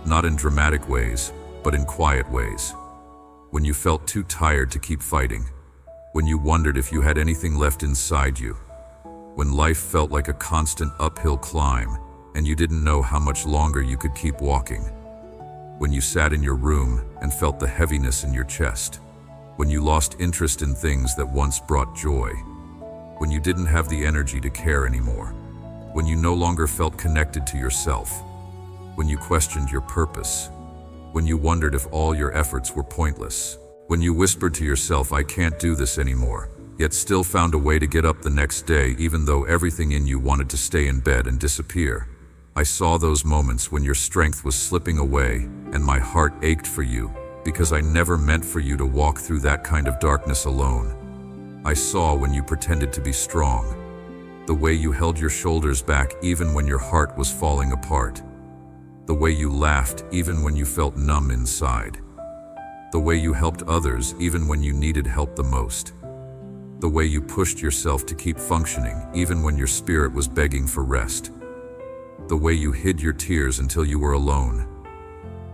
not in dramatic ways, but in quiet ways. When you felt too tired to keep fighting, when you wondered if you had anything left inside you, when life felt like a constant uphill climb and you didn't know how much longer you could keep walking, when you sat in your room and felt the heaviness in your chest, when you lost interest in things that once brought joy, when you didn't have the energy to care anymore, when you no longer felt connected to yourself, when you questioned your purpose, when you wondered if all your efforts were pointless, when you whispered to yourself, "I can't do this anymore," yet still found a way to get up the next day even though everything in you wanted to stay in bed and disappear. I saw those moments when your strength was slipping away and my heart ached for you because I never meant for you to walk through that kind of darkness alone. I saw when you pretended to be strong, the way you held your shoulders back even when your heart was falling apart, the way you laughed even when you felt numb inside, the way you helped others even when you needed help the most, the way you pushed yourself to keep functioning even when your spirit was begging for rest, the way you hid your tears until you were alone,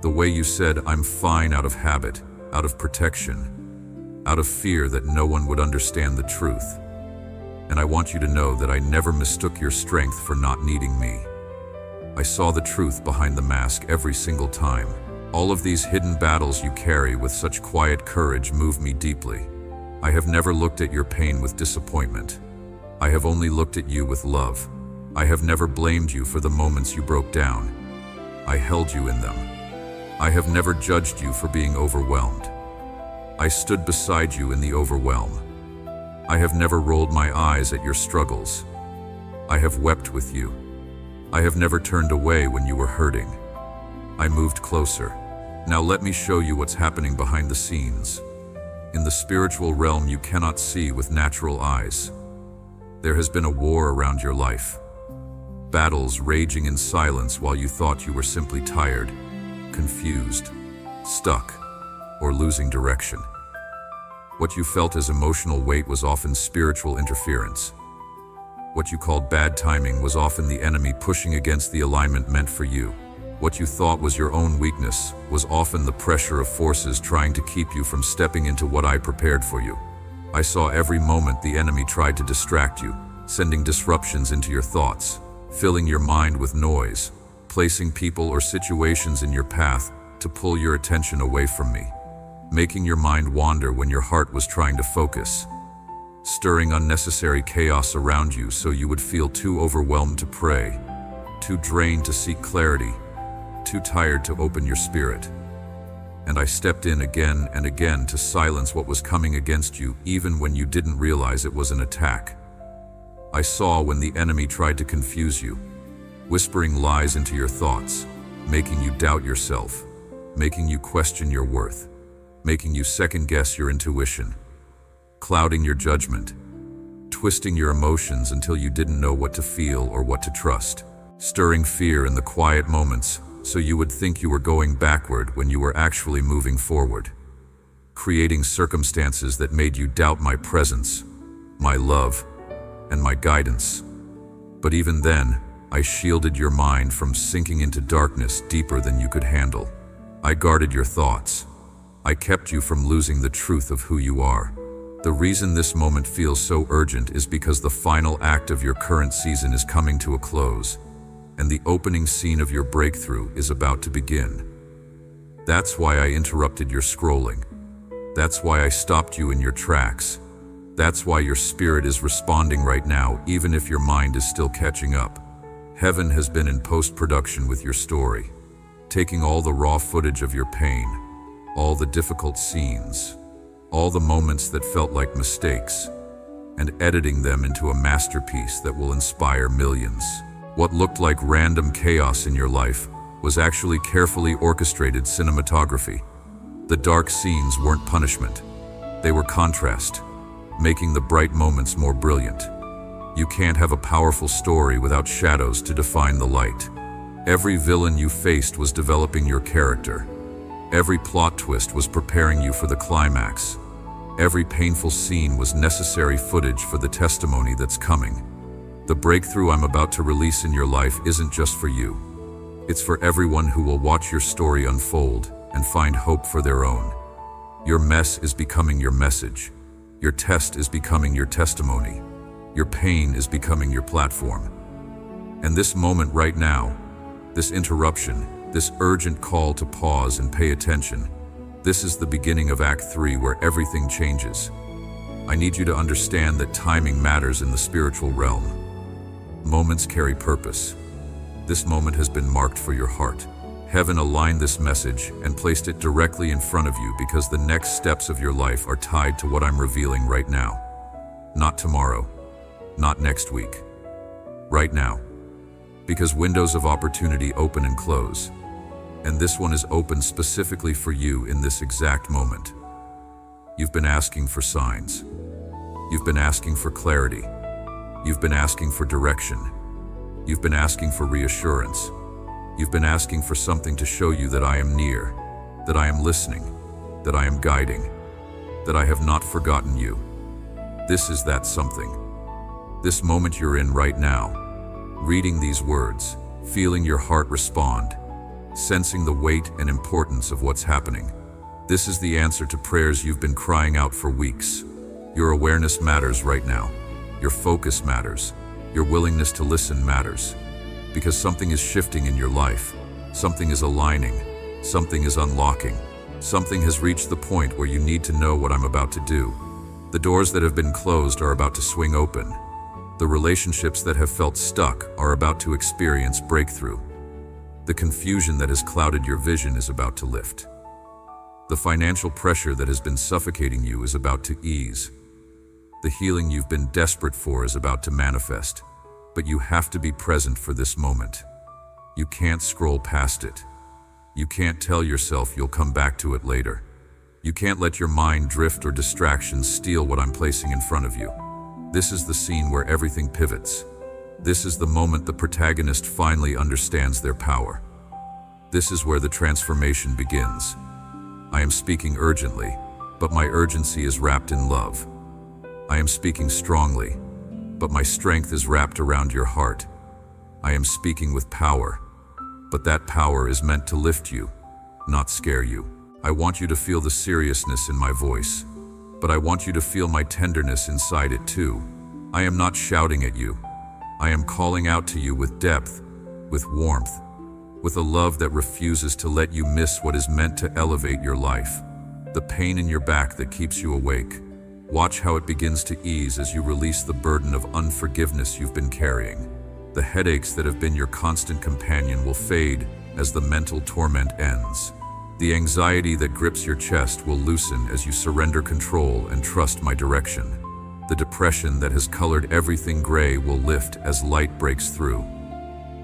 the way you said, "I'm fine," out of habit, out of protection, out of fear that no one would understand the truth. And I want you to know that I never mistook your strength for not needing me. I saw the truth behind the mask every single time. All of these hidden battles you carry with such quiet courage move me deeply. I have never looked at your pain with disappointment. I have only looked at you with love. I have never blamed you for the moments you broke down. I held you in them. I have never judged you for being overwhelmed. I stood beside you in the overwhelm. I have never rolled my eyes at your struggles. I have wept with you. I have never turned away when you were hurting. I moved closer. Now let me show you what's happening behind the scenes. In the spiritual realm you cannot see with natural eyes. There has been a war around your life. Battles raging in silence while you thought you were simply tired, confused, stuck, or losing direction. What you felt as emotional weight was often spiritual interference. What you called bad timing was often the enemy pushing against the alignment meant for you. What you thought was your own weakness was often the pressure of forces trying to keep you from stepping into what I prepared for you. I saw every moment the enemy tried to distract you, sending disruptions into your thoughts, filling your mind with noise, placing people or situations in your path to pull your attention away from me, making your mind wander when your heart was trying to focus, stirring unnecessary chaos around you so you would feel too overwhelmed to pray, too drained to seek clarity, too tired to open your spirit. And I stepped in again and again to silence what was coming against you even when you didn't realize it was an attack. I saw when the enemy tried to confuse you, whispering lies into your thoughts, making you doubt yourself, making you question your worth, making you second-guess your intuition, clouding your judgment, twisting your emotions until you didn't know what to feel or what to trust, stirring fear in the quiet moments so you would think you were going backward when you were actually moving forward, creating circumstances that made you doubt my presence, my love, and my guidance. But even then, I shielded your mind from sinking into darkness deeper than you could handle. I guarded your thoughts. I kept you from losing the truth of who you are. The reason this moment feels so urgent is because the final act of your current season is coming to a close, and the opening scene of your breakthrough is about to begin. That's why I interrupted your scrolling. That's why I stopped you in your tracks. That's why your spirit is responding right now, even if your mind is still catching up. Heaven has been in post-production with your story, taking all the raw footage of your pain, all the difficult scenes, all the moments that felt like mistakes, and editing them into a masterpiece that will inspire millions. What looked like random chaos in your life was actually carefully orchestrated cinematography. The dark scenes weren't punishment. They were contrast, making the bright moments more brilliant. You can't have a powerful story without shadows to define the light. Every villain you faced was developing your character. Every plot twist was preparing you for the climax. Every painful scene was necessary footage for the testimony that's coming. The breakthrough I'm about to release in your life isn't just for you. It's for everyone who will watch your story unfold and find hope for their own. Your mess is becoming your message. Your test is becoming your testimony. Your pain is becoming your platform. And this moment right now, this interruption, this urgent call to pause and pay attention, this is the beginning of Act 3 where everything changes. I need you to understand that timing matters in the spiritual realm. Moments carry purpose. This moment has been marked for your heart. Heaven aligned this message and placed it directly in front of you because the next steps of your life are tied to what I'm revealing right now. Not tomorrow, not next week. Right now. Because windows of opportunity open and close. And this one is open specifically for you in this exact moment. You've been asking for signs. You've been asking for clarity. You've been asking for direction. You've been asking for reassurance. You've been asking for something to show you that I am near, that I am listening, that I am guiding, that I have not forgotten you. This is that something. This moment you're in right now, reading these words, feeling your heart respond, sensing the weight and importance of what's happening. This is the answer to prayers you've been crying out for weeks. Your awareness matters right now. Your focus matters. Your willingness to listen matters. Because something is shifting in your life. Something is aligning. Something is unlocking. Something has reached the point where you need to know what I'm about to do. The doors that have been closed are about to swing open. The relationships that have felt stuck are about to experience breakthrough. The confusion that has clouded your vision is about to lift. The financial pressure that has been suffocating you is about to ease. The healing you've been desperate for is about to manifest. But you have to be present for this moment. You can't scroll past it. You can't tell yourself you'll come back to it later. You can't let your mind drift or distractions steal what I'm placing in front of you. This is the scene where everything pivots. This is the moment the protagonist finally understands their power. This is where the transformation begins. I am speaking urgently, but my urgency is wrapped in love. I am speaking strongly, but my strength is wrapped around your heart. I am speaking with power, but that power is meant to lift you, not scare you. I want you to feel the seriousness in my voice, but I want you to feel my tenderness inside it too. I am not shouting at you. I am calling out to you with depth, with warmth, with a love that refuses to let you miss what is meant to elevate your life. The pain in your back that keeps you awake. Watch how it begins to ease as you release the burden of unforgiveness you've been carrying. The headaches that have been your constant companion will fade as the mental torment ends. The anxiety that grips your chest will loosen as you surrender control and trust my direction. The depression that has colored everything gray will lift as light breaks through.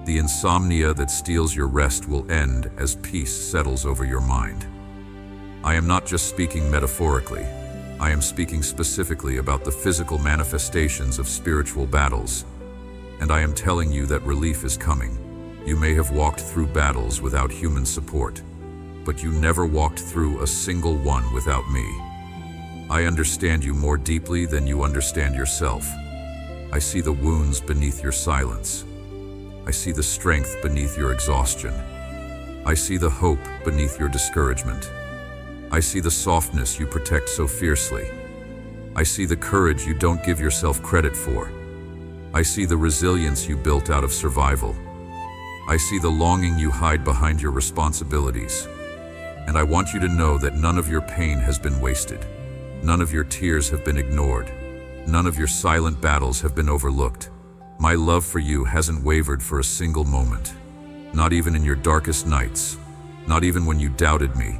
The insomnia that steals your rest will end as peace settles over your mind. I am not just speaking metaphorically. I am speaking specifically about the physical manifestations of spiritual battles. And I am telling you that relief is coming. You may have walked through battles without human support, but you never walked through a single one without me. I understand you more deeply than you understand yourself. I see the wounds beneath your silence. I see the strength beneath your exhaustion. I see the hope beneath your discouragement. I see the softness you protect so fiercely. I see the courage you don't give yourself credit for. I see the resilience you built out of survival. I see the longing you hide behind your responsibilities. And I want you to know that none of your pain has been wasted. None of your tears have been ignored. None of your silent battles have been overlooked. My love for you hasn't wavered for a single moment. Not even in your darkest nights. Not even when you doubted me.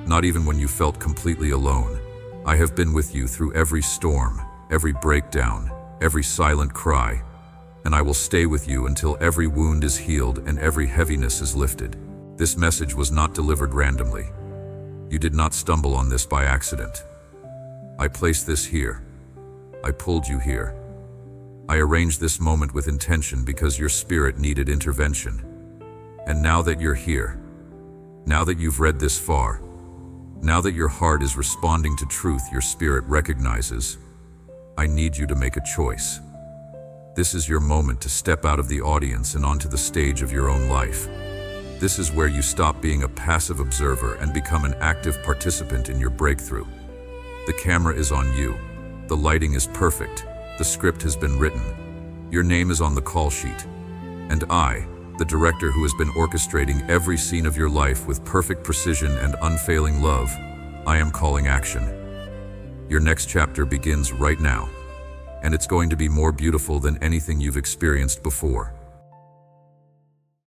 Not even when you felt completely alone. I have been with you through every storm, every breakdown, every silent cry, and I will stay with you until every wound is healed and every heaviness is lifted. This message was not delivered randomly. You did not stumble on this by accident. I placed this here. I pulled you here. I arranged this moment with intention because your spirit needed intervention. And now that you're here, now that you've read this far, now that your heart is responding to truth your spirit recognizes, I need you to make a choice. This is your moment to step out of the audience and onto the stage of your own life. This is where you stop being a passive observer and become an active participant in your breakthrough. The camera is on you. The lighting is perfect. The script has been written. Your name is on the call sheet. And I, the director who has been orchestrating every scene of your life with perfect precision and unfailing love, I am calling action. Your next chapter begins right now, and it's going to be more beautiful than anything you've experienced before.